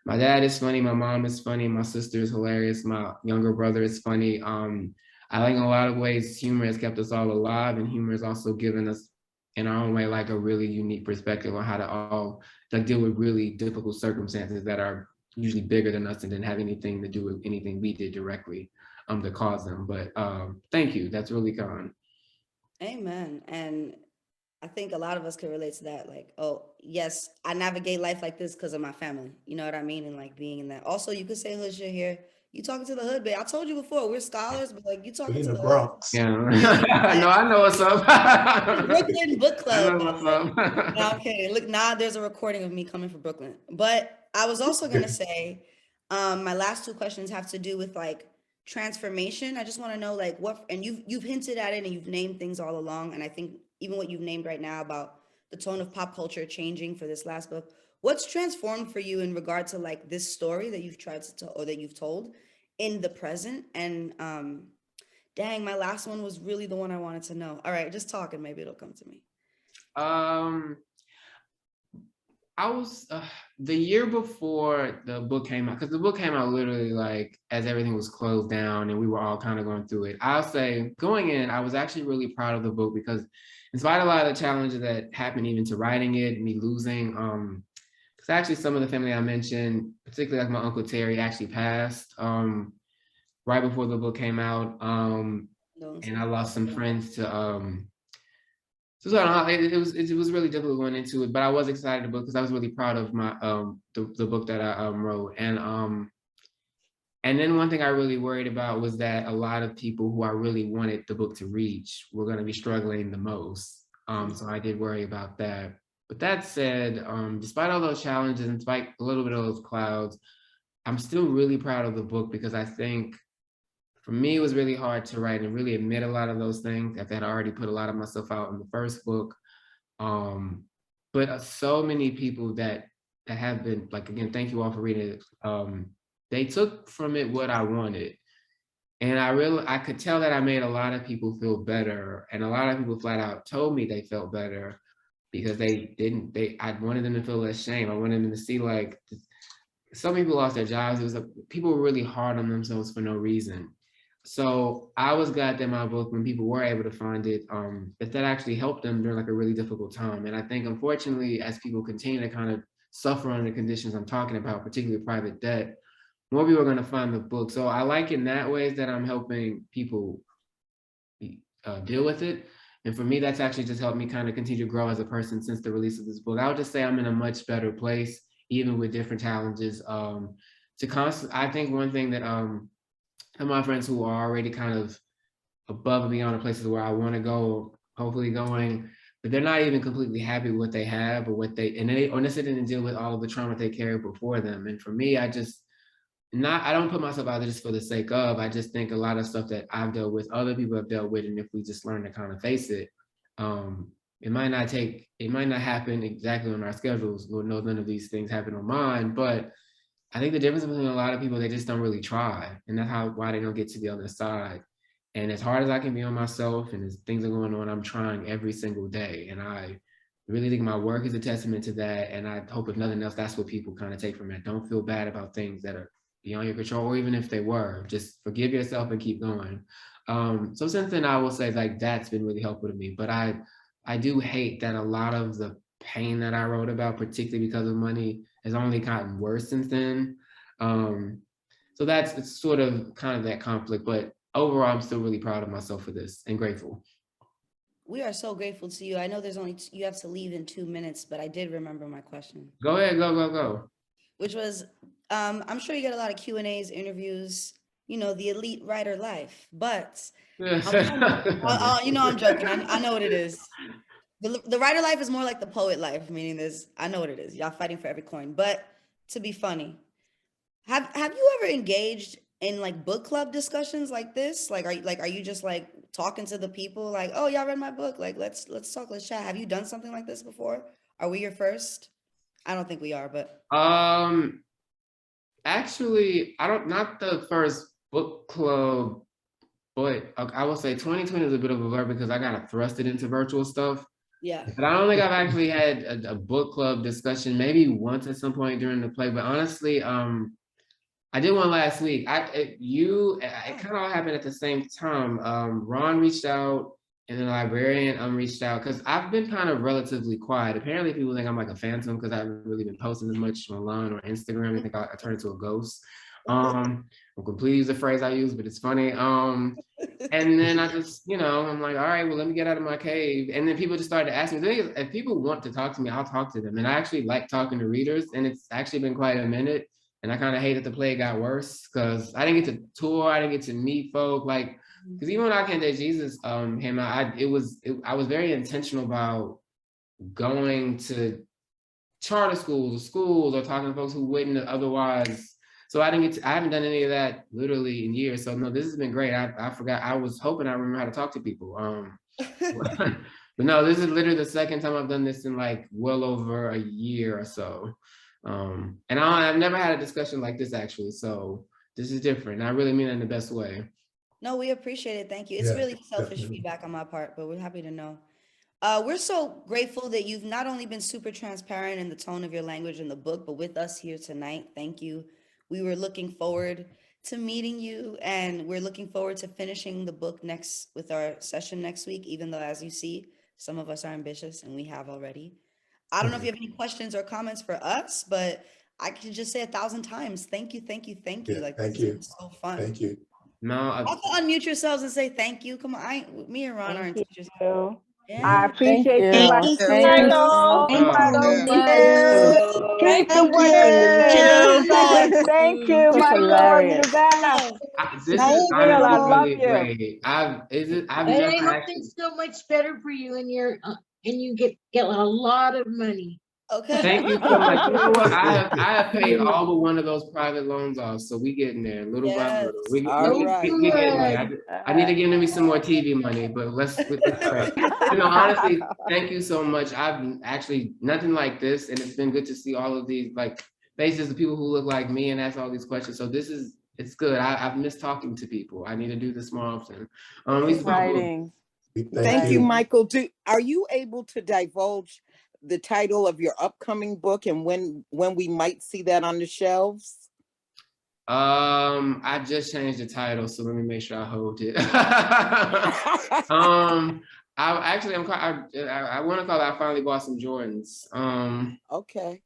My dad is funny. My mom is funny. My sister is hilarious. My younger brother is funny. I think in a lot of ways, humor has kept us all alive, and humor has also given us, in our own way, like a really unique perspective on how to all like deal with really difficult circumstances that are usually bigger than us and didn't have anything to do with anything we did directly to cause them. But thank you. That's really kind. Amen. And I think a lot of us can relate to that. Like, oh, yes, I navigate life like this because of my family. You know what I mean? And like being in that. Also, you could say hood shit here. You talking to the hood, babe. I told you before, we're scholars, but like you talking In to the the Bronx. Yeah. No, I know what's up. Brooklyn Book Club. I know what's up. No, I'm kidding. Look, now there's a recording of me coming from Brooklyn. But I was also gonna say, my last two questions have to do with like transformation. I just want to know like what, and you've hinted at it and you've named things all along. And I think even what you've named right now about the tone of pop culture changing for this last book, what's transformed for you in regard to like this story that you've tried to tell or that you've told in the present? And dang, my last one was really the one I wanted to know. All right, just talking, maybe it'll come to me. I was the year before the book came out, because the book came out literally like as everything was closed down and we were all kind of going through it. I'll say going in, I was actually really proud of the book because in spite of a lot of the challenges that happened even to writing it, me losing, because actually some of the family I mentioned, particularly like my Uncle Terry, actually passed right before the book came out. And I lost some friends to so it was really difficult going into it, but I was excited about because I was really proud of my the book that I wrote. And then one thing I really worried about was that a lot of people who I really wanted the book to reach were going to be struggling the most. So I did worry about that. But that said, despite all those challenges and despite a little bit of those clouds, I'm still really proud of the book because I think for me, it was really hard to write and really admit a lot of those things after I had already put a lot of myself out in the first book. But so many people that have been, like, again, thank you all for reading it. They took from it what I wanted. And I could tell that I made a lot of people feel better. And a lot of people flat out told me they felt better because I wanted them to feel less shame. I wanted them to see like, some people lost their jobs. It was people were really hard on themselves for no reason. So I was glad that my book, when people were able to find it, that actually helped them during like a really difficult time. And I think, unfortunately, as people continue to kind of suffer under the conditions I'm talking about, particularly private debt, more people are going to find the book. So I like in that ways that I'm helping people deal with it. And for me, that's actually just helped me kind of continue to grow as a person since the release of this book. I would just say I'm in a much better place, even with different challenges. I think one thing that some of my friends who are already kind of above and beyond the places where I want to go, hopefully going, but they're not even completely happy with what they have or what they didn't deal with all of the trauma they carried before them. And for me, I don't put myself out there just for the sake of. I just think a lot of stuff that I've dealt with, other people have dealt with, and if we just learn to kind of face it, it might not happen exactly on our schedules. Lord knows none of these things happen on mine, but I think the difference between a lot of people, they just don't really try, and that's why they don't get to the other side. And as hard as I can be on myself, and as things are going on, I'm trying every single day, and I really think my work is a testament to that. And I hope, if nothing else, that's what people kind of take from it. Don't feel bad about things that are beyond your control, or even if they were, just forgive yourself and keep going. So since then, I will say like that's been really helpful to me. But I do hate that a lot of the pain that I wrote about, particularly because of money, has only gotten worse since then. So it's sort of kind of that conflict, but overall, I'm still really proud of myself for this and grateful. We are so grateful to you. I know you have to leave in 2 minutes, but I did remember my question. Go ahead, go. Which was, I'm sure you get a lot of Q&As, interviews, the elite writer life, but I'm joking. I know what it is. The writer life is more like the poet life, meaning I know what it is. Y'all fighting for every coin. But to be funny, have you ever engaged in like book club discussions like this? Like, are you just like talking to the people like, oh, y'all read my book? Like, let's talk, let's chat. Have you done something like this before? Are we your first? I don't think we are, but actually, not the first book club, but I will say 2020 is a bit of a blur because I got thrusted into virtual stuff. Yeah. But I don't think I've actually had a book club discussion, maybe once at some point during the play. But honestly, I did one last week. It kind of all happened at the same time. Ron reached out, and then the librarian reached out, because I've been kind of relatively quiet. Apparently, people think I'm like a phantom because I haven't really been posting as much online or Instagram. They think I turned into a ghost. I'm completely use the phrase I use, but it's funny. And then I just, I'm like, all right, well, let me get out of my cave. And then people just started asking me. The thing is, if people want to talk to me, I'll talk to them. And I actually like talking to readers, and it's actually been quite a minute. And I kind of hate that the play got worse because I didn't get to tour, I didn't get to meet folk. Like, because even when I Can't Date Jesus came out, I was very intentional about going to charter schools or talking to folks who wouldn't otherwise. So I haven't done any of that literally in years. So no, this has been great. I forgot, I was hoping I remember how to talk to people. But no, this is literally the second time I've done this in like well over a year or so. And I've never had a discussion like this actually. So this is different. I really mean it in the best way. No, we appreciate it. Thank you. It's Yeah, really selfish definitely. feedback on my part, but we're happy to know. We're so grateful that you've not only been super transparent in the tone of your language in the book, but with us here tonight. Thank you. We were looking forward to meeting you, and we're looking forward to finishing the book next with our session next week, even though, as you see, some of us are ambitious and we have already. I don't know if you have any questions or comments for us, but I can just say 1,000 times, thank you, thank you, thank you. Yeah, Like, thank this has you. been so fun. Thank you. No, Also unmute yourselves and say thank you. Come on, me and Ron Thank aren't you. teachers. I Yeah. appreciate you, Thank Michael. you. Thank you. no, Thank no. you. So Thank much. you. Keep the Thank winning. you. Thank you, That's Michael. You're hilarious. the best. This Thank is Real, I honestly you. love really you. great. I've And never I hope actually. it's so much better for you and you get a lot of money. Okay. Thank you so much. You know what? I Yeah. have paid all but one of those private loans off, so we getting there little by Yes. little. We Oh, getting there. good. I need to give me some more TV money, but let's pray. You know, honestly, thank you so much. I've actually nothing like this, and it's been good to see all of these like faces of people who look like me and ask all these questions. So it's good. I've missed talking to people. I need to do this more often. We spoke. Exciting. Thank you, you. Michael. Are you able to divulge the title of your upcoming book and when we might see that on the shelves? I just changed the title, so let me make sure I hold it. I want to call it I Finally Bought Some Jordans. Okay.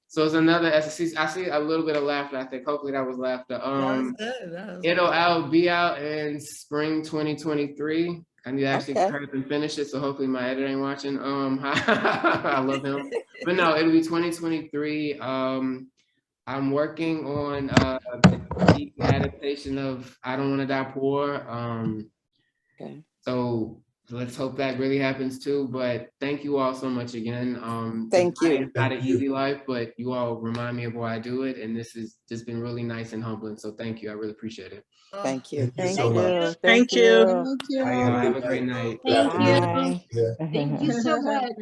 So it's another SSC. I see a little bit of laughter. I think hopefully that was laughter. That was good. That was It'll be out in spring 2023. I need to actually Okay. hurry up and finish it. So hopefully my editor ain't watching. I love him. But no, it'll be 2023. I'm working on the adaptation of I Don't Want to Die Poor. Okay. So let's hope that really happens too. But thank you all so much again. Thank you. It's not an Thank you. easy life, but you all remind me of why I do it. And this has just been really nice and humbling. So thank you. I really appreciate it. Thank you. Thank you Thank so much. you. Thank Thank you. Thank you. Bye, y'all. Have a great night. Good Thank you. afternoon. Yeah. Thank you so much.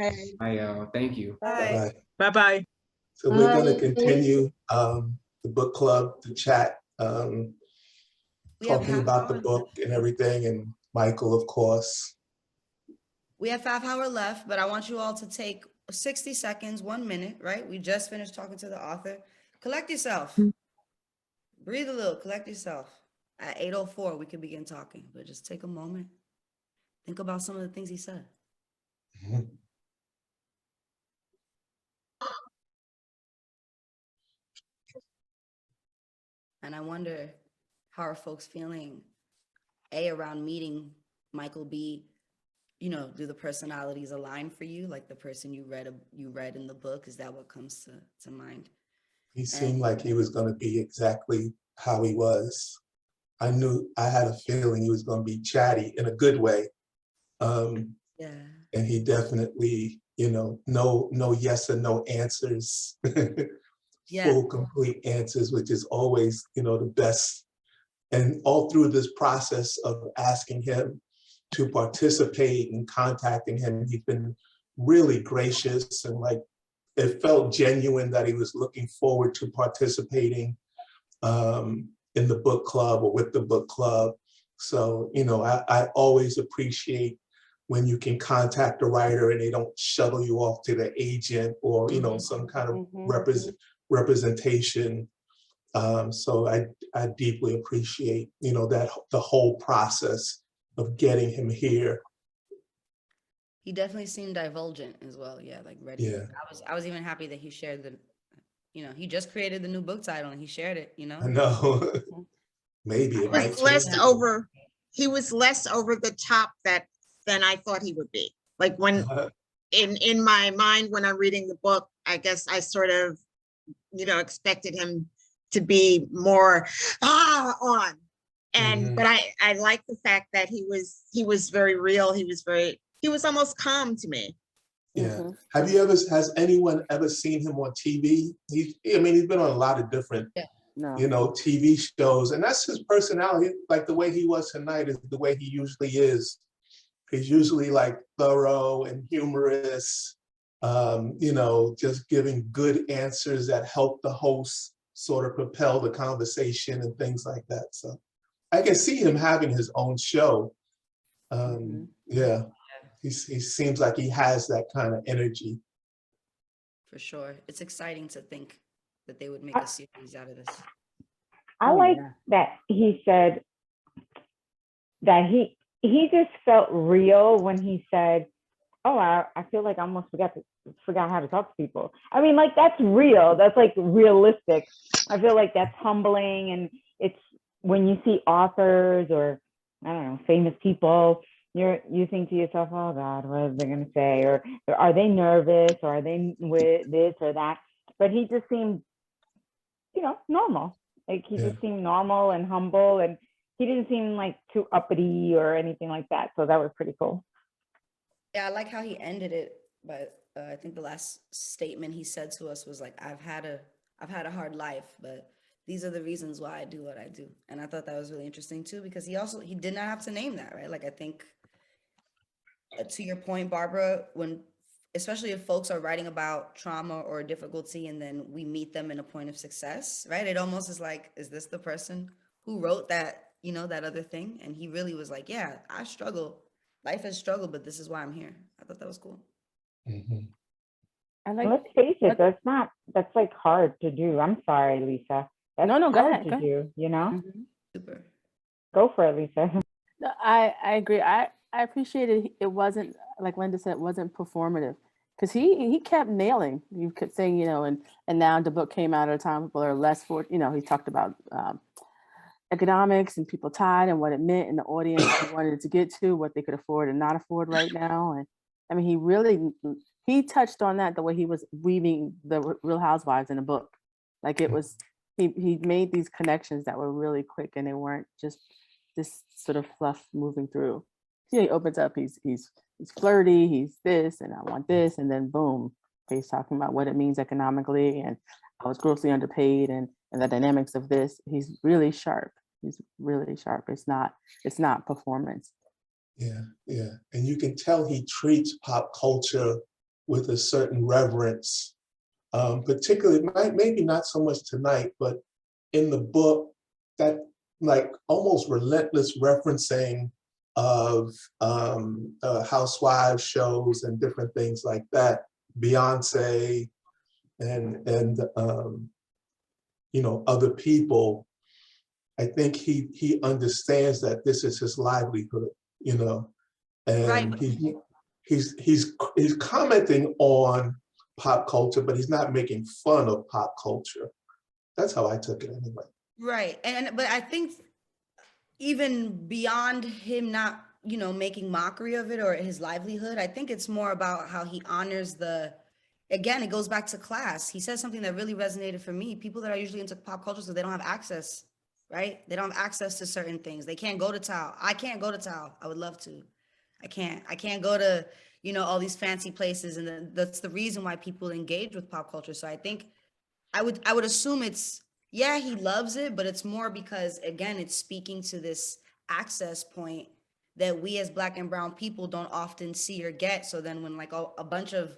Bye, y'all. Thank you. Bye. Bye. Bye-bye. So we're going to Bye. continue the book club, the chat, We have talking half about the hour book and everything. And Michael, of course. We have half hour left, but I want you all to take 60 seconds, 1 minute, right? We just finished talking to the author. Collect yourself. Breathe a little, collect yourself. At 8:04, we can begin talking, but just take a moment. Think about some of the things he said. And I wonder, how are folks feeling, A, around meeting Michael, B, you know, do the personalities align for you? Like the person you read in the book, is that what comes to mind? He seemed like he was going to be exactly how he was. I had a feeling he was going to be chatty in a good way. Yeah. And he definitely, you know, no yes or no answers, Yeah. full, complete answers, which is always, you know, the best. And all through this process of asking him to participate and contacting him, he's been really gracious, and like, it felt genuine that he was looking forward to participating in the book club or with the book club. So, you know, I always appreciate when you can contact a writer and they don't shuttle you off to the agent or, you know, some kind of representation. So I deeply appreciate, you know, that the whole process of getting him here. He definitely seemed divulgent as well. Yeah, like ready. Yeah. I was even happy that he shared he just created the new book title and he shared it, you know? I know. Maybe it might change. He was less over the top than I thought he would be. Like when in my mind, when I'm reading the book, I guess I sort of, you know, expected him to be more on. And but I like the fact that he was very real. He was almost calm to me. Yeah. Has anyone ever seen him on TV? He's been on a lot of different, you know, TV shows, and that's his personality. Like the way he was tonight is the way he usually is. He's usually like thorough and humorous, you know, just giving good answers that help the host sort of propel the conversation and things like that. So I can see him having his own show. Yeah, he seems like he has that kind of energy. For sure. It's exciting to think that they would make a series out of this. I like that he said that he just felt real when he said, oh, I feel like I almost forgot how to talk to people. I mean, like, that's real. That's like realistic. I feel like that's humbling. And it's when you see authors or, I don't know, famous people, you think to yourself, oh God, what are they going to say? Or are they nervous? Or are they with this or that? But he just seemed, you know, normal. Like he just seemed normal and humble, and he didn't seem like too uppity or anything like that. So that was pretty cool. Yeah, I like how he ended it, but I think the last statement he said to us was like, I've had a hard life, but these are the reasons why I do what I do. And I thought that was really interesting too, because he did not have to name that, right? Like, I think to your point, Barbara, especially if folks are writing about trauma or difficulty and then we meet them in a point of success, right? It almost is like, is this the person who wrote that, you know, that other thing? And he really was like, yeah, I struggle. Life has struggled, but this is why I'm here. I thought that was cool. Let's face it, that's like hard to do. I'm sorry, Lisa. That's No, go hard ahead. to do, you know? Super. Go for it, Lisa. No, I agree. I appreciated it wasn't, like Linda said, it wasn't performative, because he kept nailing. You kept saying, you know, and now the book came out at a time people are less for, you know, he talked about economics and people tied and what it meant in the audience he wanted to get to, what they could afford and not afford right now. And I mean, he touched on that the way he was weaving the Real Housewives in a book. Like it was, he made these connections that were really quick and they weren't just this sort of fluff moving through. Yeah, he opens up, he's flirty, he's this, and I want this, and then boom, he's talking about what it means economically, and I was grossly underpaid, and the dynamics of this. He's really sharp. He's really sharp. It's not performance. Yeah, and you can tell he treats pop culture with a certain reverence, particularly, maybe not so much tonight, but in the book, that like almost relentless referencing of housewives shows and different things like that, Beyoncé and you know, other people. I think he understands that this is his livelihood, you know, and Right. he's commenting on pop culture, but he's not making fun of pop culture. That's how I took it anyway. Right. But I think even beyond him not, you know, making mockery of it or his livelihood, I think it's more about how he honors again, it goes back to class. He says something that really resonated for me. People that are usually into pop culture, so they don't have access, right? They don't have access to certain things. They can't go to Tao. I can't go to Tao. I would love to. I can't go to, you know, all these fancy places. And that's the reason why people engage with pop culture. So I think I would assume it's, yeah, he loves it, but it's more because, again, it's speaking to this access point that we as Black and brown people don't often see or get. So then when like a bunch of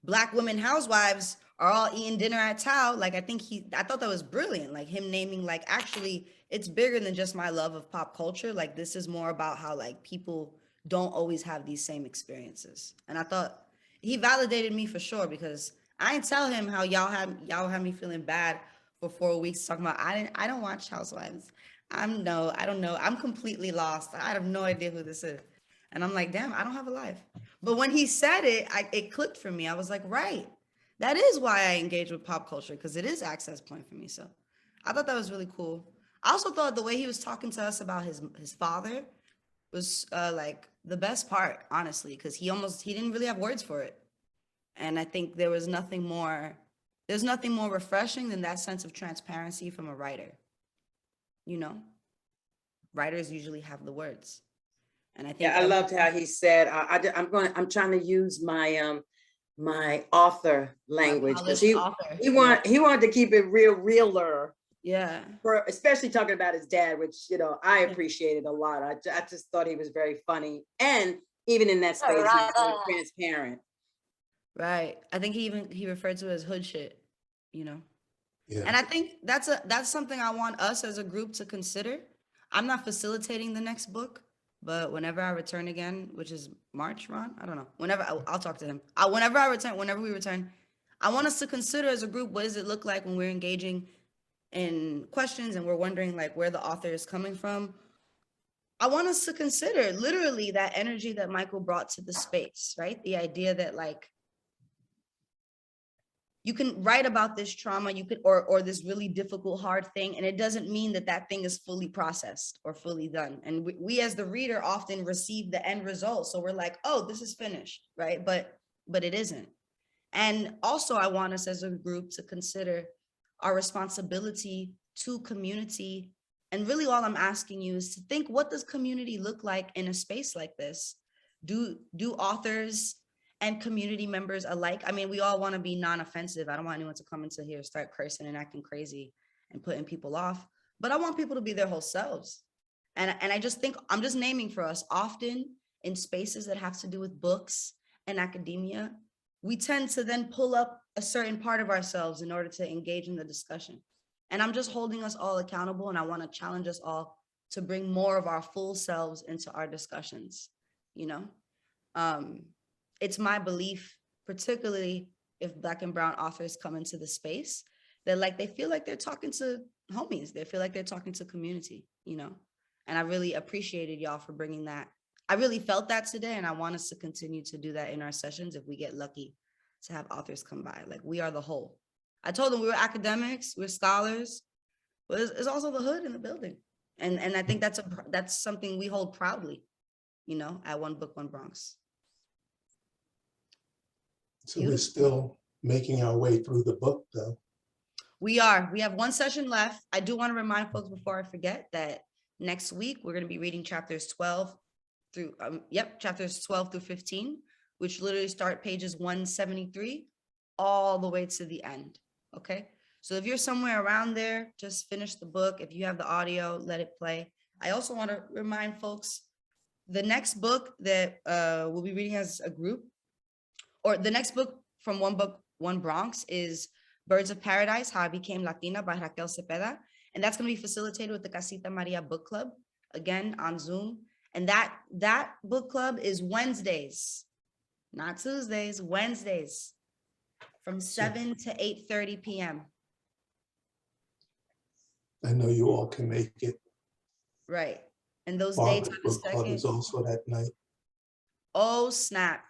Black women housewives are all eating dinner at Tao, like I thought that was brilliant. Like him naming, like, actually, it's bigger than just my love of pop culture. Like this is more about how like people don't always have these same experiences. And I thought he validated me for sure, because I didn't tell him how y'all had me feeling bad for 4 weeks talking about I don't watch Housewives. I don't know. I'm completely lost. I have no idea who this is. And I'm like, damn, I don't have a life. But when he said it, it clicked for me. I was like, right. That is why I engage with pop culture, because it is access point for me. So I thought that was really cool. I also thought the way he was talking to us about his father was like the best part, honestly, because he didn't really have words for it. And I think there's nothing more refreshing than that sense of transparency from a writer. You know, writers usually have the words. And I think I loved how he said, I'm trying to use my my author language, because he wanted to keep it realer. Yeah. Especially talking about his dad, which, you know, I appreciated a lot. I just thought he was very funny. And Even in that space, he's very transparent. Right. I think he referred to it as hood shit, you know? Yeah. And I think that's something I want us as a group to consider. I'm not facilitating the next book, but whenever I return again, which is March, Ron, I don't know. Whenever I'll talk to him. Whenever we return, I want us to consider as a group, what does it look like when we're engaging in questions and we're wondering like where the author is coming from. I want us to consider literally that energy that Michael brought to the space, right? The idea that like, you can write about this trauma, you could, or this really difficult, hard thing, and it doesn't mean that that thing is fully processed or fully done. And we as the reader often receive the end result. So we're like, oh, this is finished, right? But it isn't. And also I want us as a group to consider our responsibility to community. And really all I'm asking you is to think, what does community look like in a space like this? Do authors and community members alike? I mean, we all want to be non-offensive. I don't want anyone to come into here, start cursing and acting crazy and putting people off, but I want people to be their whole selves. And I just think, I'm just naming for us, often in spaces that have to do with books and academia, we tend to then pull up a certain part of ourselves in order to engage in the discussion. And I'm just holding us all accountable, and I want to challenge us all to bring more of our full selves into our discussions, you know? It's my belief, particularly if Black and Brown authors come into the space, that like they feel like they're talking to homies, they feel like they're talking to community, you know? And I really appreciated y'all for bringing that. I really felt that today, and I want us to continue to do that in our sessions if we get lucky to have authors come by. Like, we are the whole. I told them we were academics, we're scholars, but it's also the hood in the building. And I think that's something we hold proudly, you know, at One Book, One Bronx. So we're still making our way through the book, though. We are. We have one session left. I do want to remind folks before I forget that next week we're going to be reading chapters 12 through chapters 12 through 15, which literally start pages 173 all the way to the end. Okay. So if you're somewhere around there, just finish the book. If you have the audio, let it play. I also want to remind folks, the next book that we'll be reading as a group, or the next book from One Book, One Bronx, is Birds of Paradise, How I Became Latina by Raquel Cepeda. And that's going to be facilitated with the Casita Maria Book Club, again, on Zoom. And that book club is Wednesdays, not Tuesdays, Wednesdays, from 7 to 8:30 p.m. I know you all can make it. Right. And those Barbara's dates are the book club second. is also that night. Oh, snap.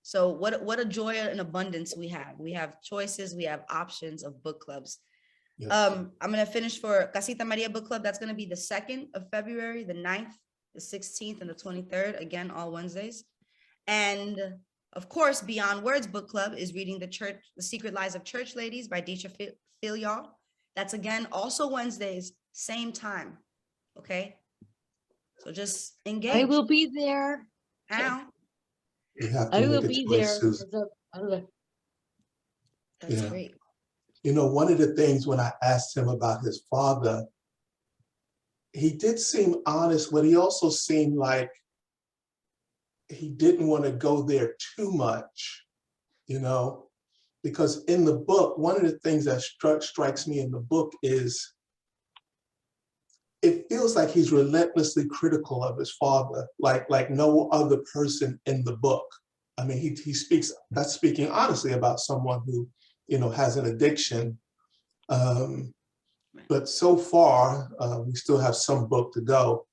So what a joy and abundance we have. We have choices, we have options of book clubs. Yes. I'm going to finish for Casita Maria Book Club. That's going to be the 2nd of February, the 9th, the 16th, and the 23rd, again, all Wednesdays. And of course, Beyond Words Book Club is reading The Secret Lives of Church Ladies by Deetra Phil. That's again, also Wednesdays, same time. Okay. So just engage. I will be there. Now. You have to I make will a be choice, there. Susan. That's Yeah. great. You know, one of the things when I asked him about his father, he did seem honest, but he also seemed like he didn't want to go there too much, you know, because in the book, one of the things that strikes me in the book is it feels like he's relentlessly critical of his father, like no other person in the book. I mean, he speaks, that's speaking honestly about someone who, you know, has an addiction. But so far, we still have some book to go.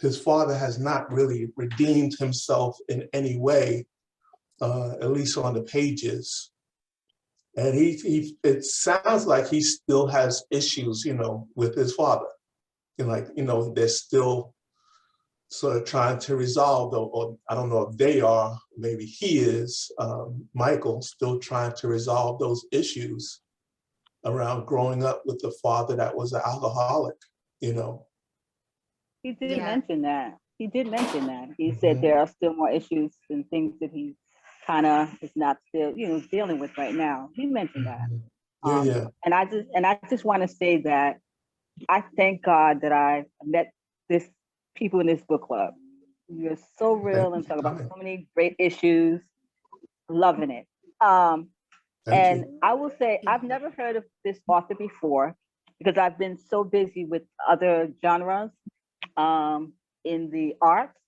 His father has not really redeemed himself in any way, at least on the pages. And it sounds like he still has issues, you know, with his father. And like, you know, they're still sort of trying to resolve, or I don't know if they are, maybe he is, Michael, still trying to resolve those issues around growing up with the father that was an alcoholic, you know. He did mention that. He did mention that. He said there are still more issues and things that he kind of is not still, you know, dealing with right now. He mentioned that. And I just want to say that I thank God that I met people in this book club, You're so real and for talk about coming. so many great issues. Loving it. Thank And you. I will say, I've never heard of this author before because I've been so busy with other genres in the arts.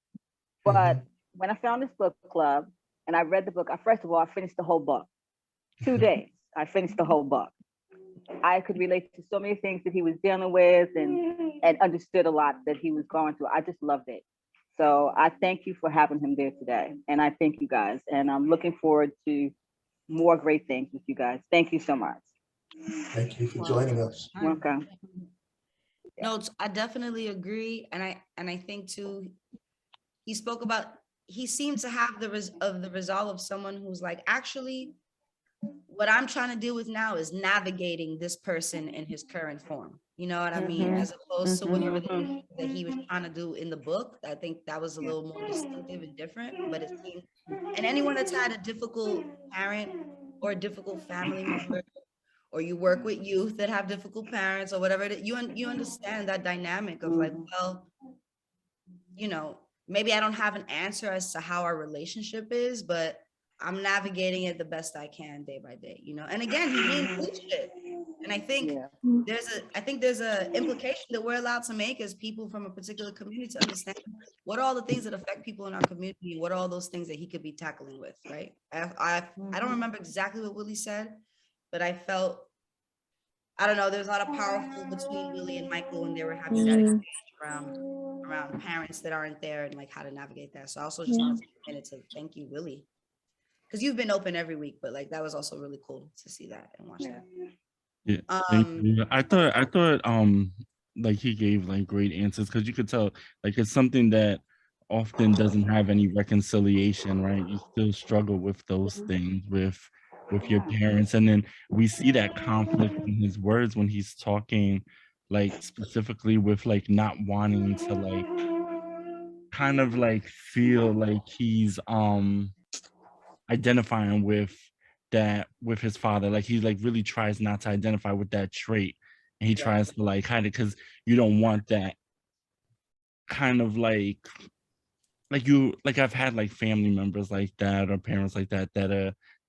But when I found this book club and I read the book, first of all, I finished the whole book. 2 days, I finished the whole book. I could relate to so many things that he was dealing with and understood a lot that he was going through. I just loved it. So I thank you for having him there today. And I thank you guys. And I'm looking forward to more great things with you guys. Thank you so much. Thank you for joining us. Welcome. No, I definitely agree. And I think too, he spoke about, he seemed to have the resolve of someone who's like, actually, what I'm trying to deal with now is navigating this person in his current form. You know what I mean? As opposed to whatever that he was trying to do in the book. I think that was a little more distinctive and different, but it seemed, and anyone that's had a difficult parent or a difficult family member, or you work with youth that have difficult parents or whatever, you understand that dynamic of like, well, you know, maybe I don't have an answer as to how our relationship is, but I'm navigating it the best I can day by day, you know? And again, he means good shit. And I think there's a implication that we're allowed to make as people from a particular community to understand what are all the things that affect people in our community, what are all those things that he could be tackling with, right? I don't remember exactly what Willie said, but I felt, I don't know, there's a lot of powerful between Willie and Michael when they were having that exchange around parents that aren't there and like how to navigate that. So I also just wanted to take a minute to thank you, Willie, because you've been open every week, but like that was also really cool to see that and watch that. Yeah, thank you. I thought like he gave like great answers because you could tell like it's something that often doesn't have any reconciliation, right? You still struggle with those things with your parents, and then we see that conflict in his words when he's talking, like specifically with like not wanting to like kind of like feel like he's identifying with his father. Like he like really tries not to identify with that trait, and he tries to like hide it because you don't want that kind of like you like I've had like family members like that or parents like that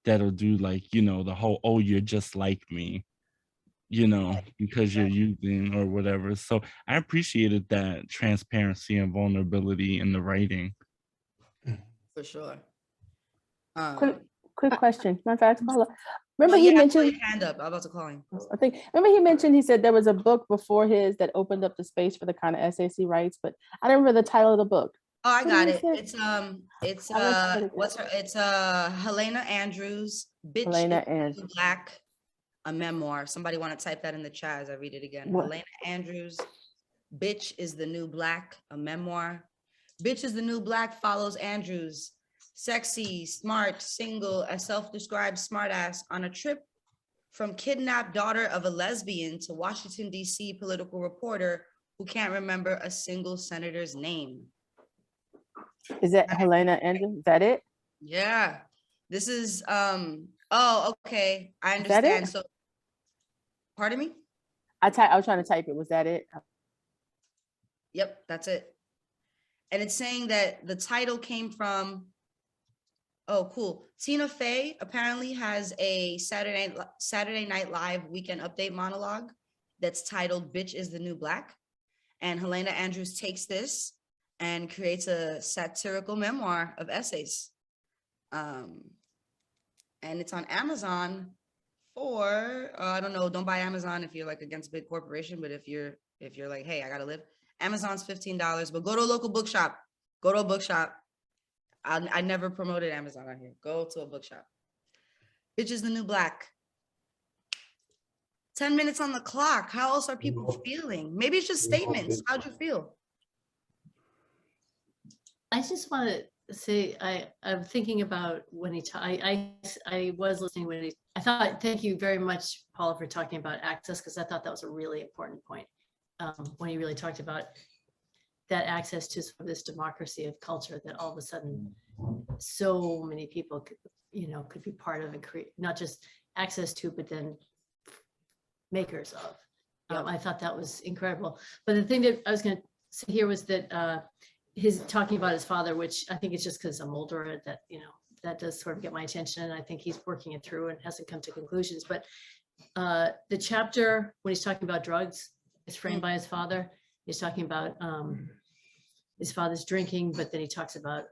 that'll do like, you know, the whole, oh, you're just like me, you know, because you're using or whatever. So I appreciated that transparency and vulnerability in the writing. For sure. Quick question. Matter of fact, remember no, he yeah, mentioned hand up. I'm about to call him. I think remember he mentioned he said there was a book before his that opened up the space for the kind of essays he writes, but I don't remember the title of the book. Oh, I What got did it. he say? It's Helena Andrews, Bitch Helena is the Andrews. New Black, a memoir. Somebody want to type that in the chat as I read it again. What? Helena Andrews, Bitch is the New Black, a memoir. Bitch is the New Black follows Andrews, sexy, smart, single, a self-described smartass, on a trip from kidnapped daughter of a lesbian to Washington, D.C. political reporter who can't remember a single senator's name. Is that Helena Andrews? Is that it? Yeah. This is, oh, okay. I Is that understand. it? So, pardon me? I was trying to type it. Was that it? Yep, that's it. And it's saying that the title came from, oh, cool. Tina Fey apparently has a Saturday Night Live weekend update monologue that's titled Bitch is the New Black. And Helena Andrews takes this and creates a satirical memoir of essays. And it's on Amazon for, I don't know, don't buy Amazon if you're like against big corporation, but if you're like, hey, I gotta live, Amazon's $15, but go to a local bookshop. Go to a bookshop. I never promoted Amazon on here. Go to a bookshop. Bitch is the New Black. 10 minutes on the clock. How else are people feeling? Maybe it's just statements. How'd you feel? I just want to say, I'm thinking about when I was listening when I thought, thank you very much, Paula, for talking about access, because I thought that was a really important point when you really talked about that access to sort of this democracy of culture that all of a sudden so many people could, could be part of and create, not just access to, but then makers of. I thought that was incredible. But the thing that I was going to say here was that his talking about his father, which I think it's just because I'm older that, you know, that does sort of get my attention. And I think he's working it through and hasn't come to conclusions. But the chapter when he's talking about drugs is framed by his father. He's talking about his father's drinking, but then he talks about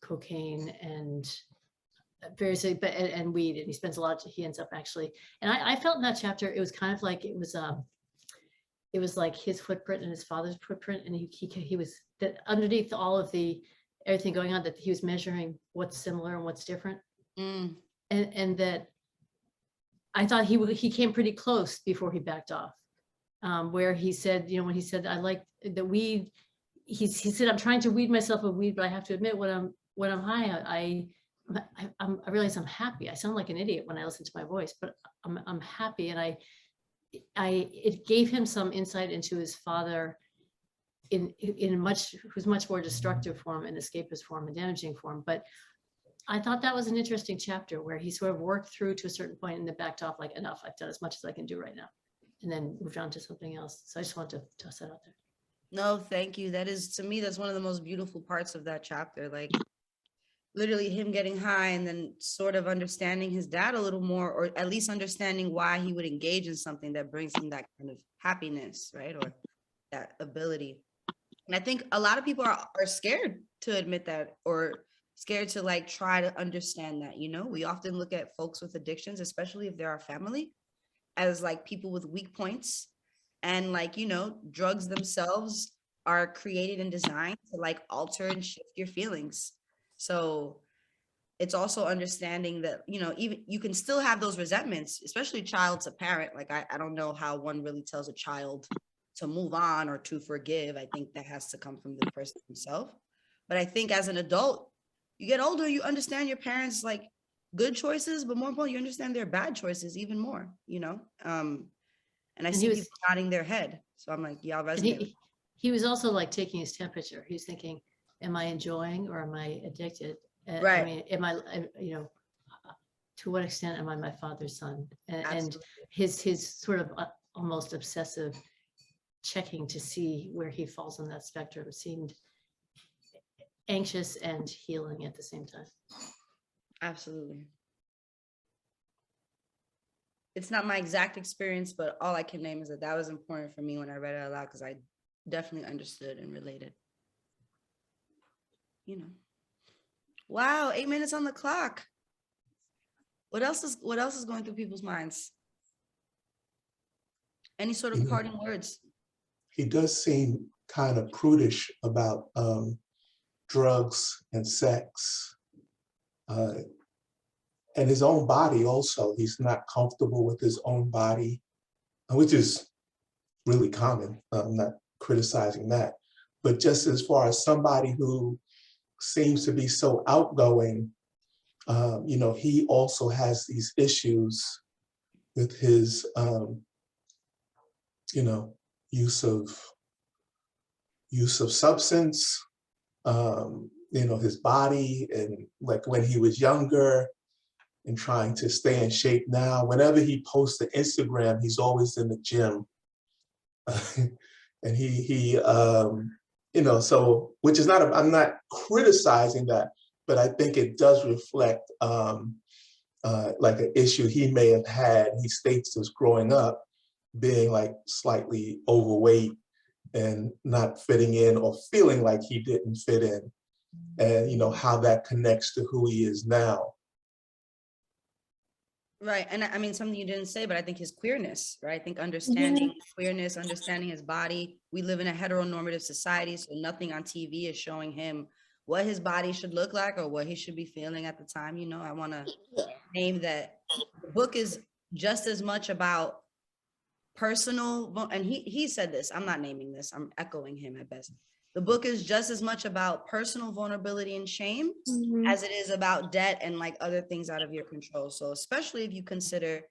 cocaine and various, and weed, and he spends a lot, he ends up actually, and I felt in that chapter, it was kind of like, it was like his footprint and his father's footprint, and he was, that underneath all of the, everything going on, that he was measuring what's similar and what's different. And that I thought he came pretty close before he backed off, where he said, you know, when he said, I like the weed, he said, I'm trying to weed myself of weed, but I have to admit when I'm high, I realize I'm happy. I sound like an idiot when I listen to my voice, but I'm happy. And it gave him some insight into his father who's much more destructive form and escapist form and damaging form. But I thought that was an interesting chapter where he sort of worked through to a certain point and then backed off, like, enough, I've done as much as I can do right now, and then moved on to something else. So I just want to toss that out there. No, thank you. That is, to me, that's one of the most beautiful parts of that chapter. Like, literally him getting high and then sort of understanding his dad a little more, or at least understanding why he would engage in something that brings him that kind of happiness, right? Or that ability. And I think a lot of people are scared to admit that, or scared to like try to understand that, you know. We often look at folks with addictions, especially if they're our family, as like people with weak points. And like, you know, drugs themselves are created and designed to like alter and shift your feelings. So it's also understanding that, you know, even you can still have those resentments, especially child to parent. Like, I don't know how one really tells a child to move on or to forgive. I think that has to come from the person himself. But I think as an adult, you get older, you understand your parents' like good choices, but more importantly, you understand their bad choices even more, you know? And I see people nodding their head. So I'm like, y'all resonate. He was also like taking his temperature. He was thinking, am I enjoying or am I addicted? Right. I mean, am I, you know, to what extent am I my father's son? And his sort of almost obsessive checking to see where he falls on that spectrum seemed anxious and healing at the same time. Absolutely. It's not my exact experience, but all I can name is that was important for me when I read it aloud, because I definitely understood and related. You know. Wow, 8 minutes on the clock. What else is going through people's minds? Any sort of parting words? He does seem kind of prudish about drugs and sex. And his own body also. He's not comfortable with his own body, which is really common. I'm not criticizing that. But just as far as somebody who seems to be so outgoing, you know, he also has these issues with his, you know, use of substance, you know, his body, and like when he was younger and trying to stay in shape now. Whenever he posts to Instagram, he's always in the gym. And he you know, so, which is not, I'm not criticizing that, but I think it does reflect like an issue he may have had. He states as growing up, being like slightly overweight and not fitting in, or feeling like he didn't fit in, and you know, how that connects to who he is now. Right. And I mean, something you didn't say, but I think his queerness, right? I think understanding queerness, understanding his body. We live in a heteronormative society, so nothing on TV is showing him what his body should look like or what he should be feeling at the time. You know, I want to name that the book is just as much about personal, and he said this, I'm not naming this, I'm echoing him at best. The book is just as much about personal vulnerability and shame as it is about debt and like other things out of your control. So especially if you consider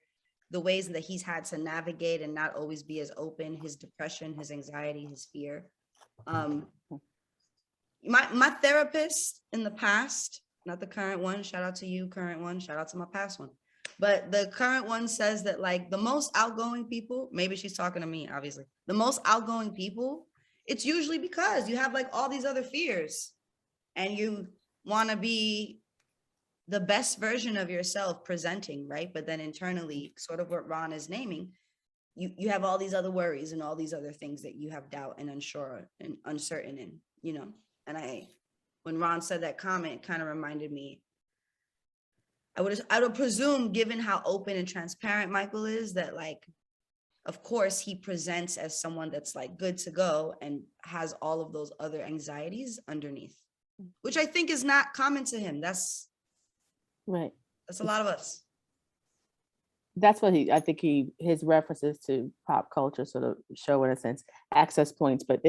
the ways that he's had to navigate and not always be as open, his depression, his anxiety, his fear. My therapist in the past, not the current one, shout out to you, current one, shout out to my past one. But the current one says that like the most outgoing people, maybe she's talking to me, obviously, the most outgoing people it's usually because you have like all these other fears and you want to be the best version of yourself presenting, right? But then internally, sort of what Ron is naming, you have all these other worries and all these other things that you have doubt and unsure and uncertain in, you know? And when Ron said that comment, it kind of reminded me, I would presume, given how open and transparent Michael is, that like, of course he presents as someone that's like good to go and has all of those other anxieties underneath, which I think is not common to him. That's Right. a lot of us. That's what I think his references to pop culture sort of show, in a sense, access points, but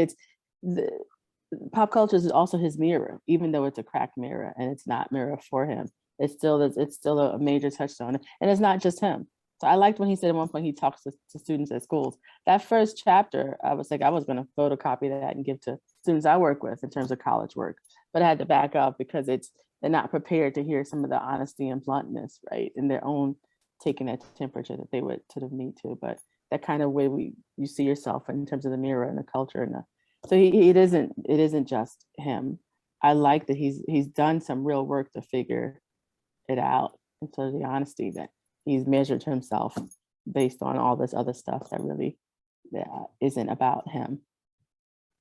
pop culture is also his mirror, even though it's a cracked mirror and it's not mirror for him. It's still a major touchstone, and it's not just him. So I liked when he said at one point he talks to students at schools. That first chapter, I was like, I was going to photocopy that and give to students I work with in terms of college work, but I had to back up because they're not prepared to hear some of the honesty and bluntness, right, in their own taking that temperature that they would sort of need to. But that kind of way you see yourself in terms of the mirror and the culture so it isn't just him. I like that he's done some real work to figure it out, and so the honesty that he's measured himself based on all this other stuff that really isn't about him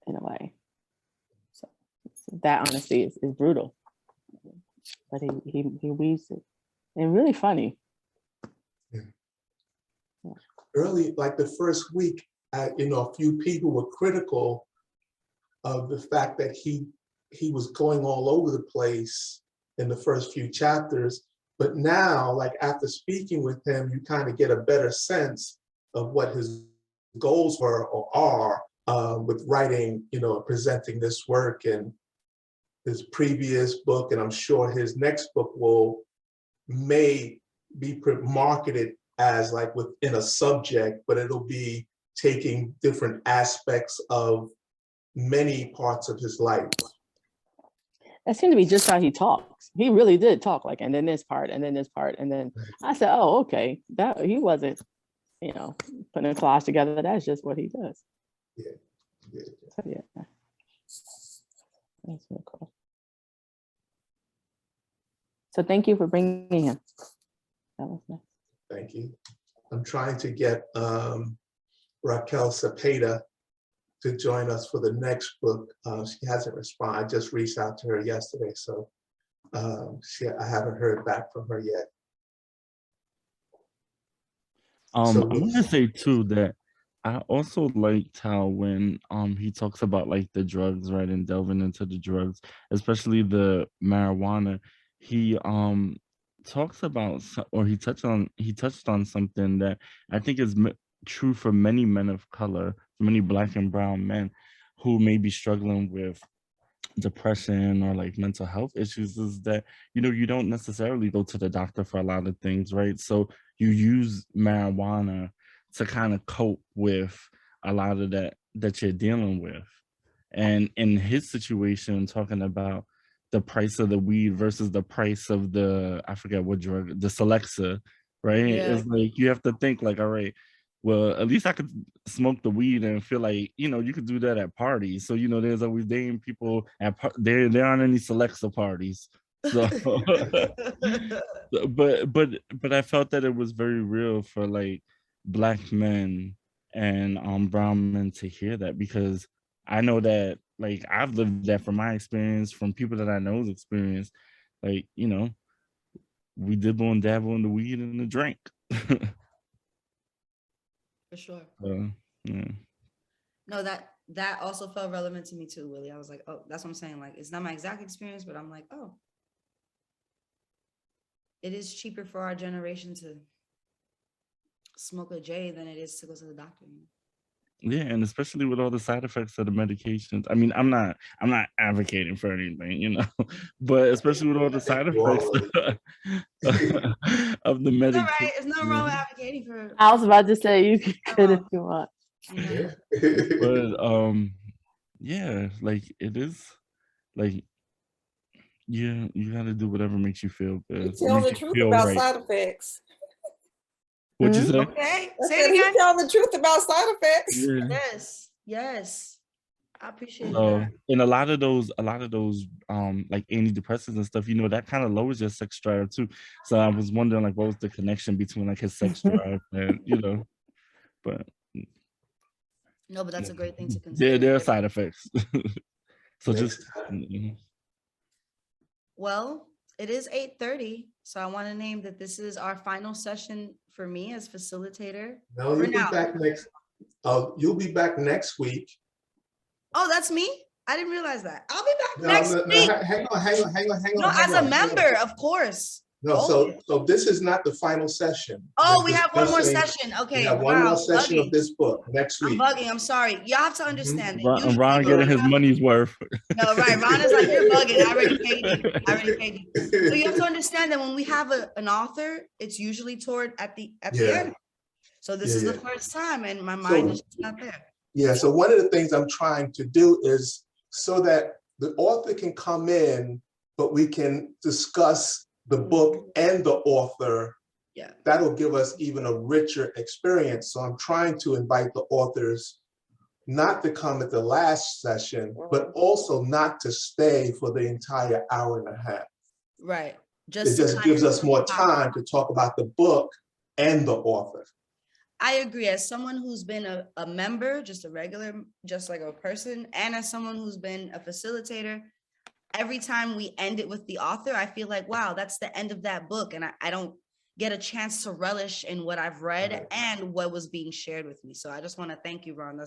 in a way. So that honesty is brutal, but he weaves it, and really funny. Early, like the first week, a few people were critical of the fact that he was going all over the place in the first few chapters. But now, like after speaking with him, you kind of get a better sense of what his goals were or are with writing, presenting this work. And his previous book, and I'm sure his next book may be marketed as like within a subject, but it'll be taking different aspects of many parts of his life. That seemed to be just how he talks. He really did talk like, and then this part, and then this part, and then I said, oh, okay, that he wasn't, putting a collage together. That's just what he does. Yeah. So, yeah. That's so cool. So thank you for bringing him. That was nice. Thank you. I'm trying to get Raquel Cepeda to join us for the next book. She hasn't responded. I just reached out to her yesterday, so I haven't heard back from her yet. I'm gonna say too that I also liked how when he talks about like the drugs, right, and delving into the drugs, especially the marijuana, he talks about, or he touched on something that I think is true for many men of color, many Black and brown men who may be struggling with depression or like mental health issues, is that you don't necessarily go to the doctor for a lot of things, right? So you use marijuana to kind of cope with a lot of that you're dealing with. And in his situation, talking about the price of the weed versus the price of I forget what drug, the Celexa, right? Yeah. It's like you have to think like, all right, well, at least I could smoke the weed and feel like, you could do that at parties. So, there's always dating people there aren't any Celexa parties. So, but I felt that it was very real for like Black men and brown men to hear that, because I know that like I've lived that from my experience, from people that I know's experience. Like, we dibble and dabble in the weed and the drink. For sure. Yeah. No, that also felt relevant to me too, Willie. I was like, oh, that's what I'm saying. Like, it's not my exact experience, but I'm like, oh, it is cheaper for our generation to smoke a J than it is to go to the doctor. Yeah, and especially with all the side effects of the medications. I mean, I'm not advocating for anything, but especially with all the side effects of the medication. All right, there's no wrong with advocating for. I was about to say you could if you want. But yeah, like it is like you gotta do whatever makes you feel good. Tell the truth about side effects. What'd you say? Okay, I say said it again. he tell the truth about side effects. Yeah. Yes. I appreciate So, that. and a lot of those like antidepressants and stuff, you know, that kind of lowers your sex drive too. So I was wondering like what was the connection between like his sex drive and, you know, but No, but that's a great thing to there consider. are side effects. So Next just time. Well, it is 8:30, so I want to name that this is our final session for me as facilitator. No, For you'll be now. back next. You'll be back next week. Oh, that's me? I didn't realize that. I'll be back No, next no, week. hang on. No, as a member, of course. No, so this is not the final session. Oh, We're we have one more discussing- session. We Okay, have one wow, more session bugging. of this book next I'm week. bugging. I'm sorry. Y'all have to understand that usually Ron getting his money's worth. No, right. Ron is like, you're bugging. I already paid you. I already paid you. So you have to understand that when we have an author, it's usually toward at the end. So this is the first time, and my mind is just not there. Yeah, so one of the things I'm trying to do is so that the author can come in, but we can discuss the book and the author. Yeah. That'll give us even a richer experience. So I'm trying to invite the authors not to come at the last session, but also not to stay for the entire hour and a half. Right. It just gives us more time to talk about the book and the author. I agree. As someone who's been a member, just a regular, just like a person, and as someone who's been a facilitator, every time we end it with the author, I feel like, wow, that's the end of that book. And I don't get a chance to relish in what I've read and what was being shared with me. So I just want to thank you, Ron.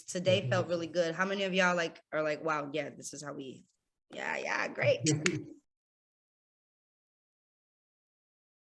Today felt really good. How many of y'all are like, wow, yeah, this is how we, yeah, great.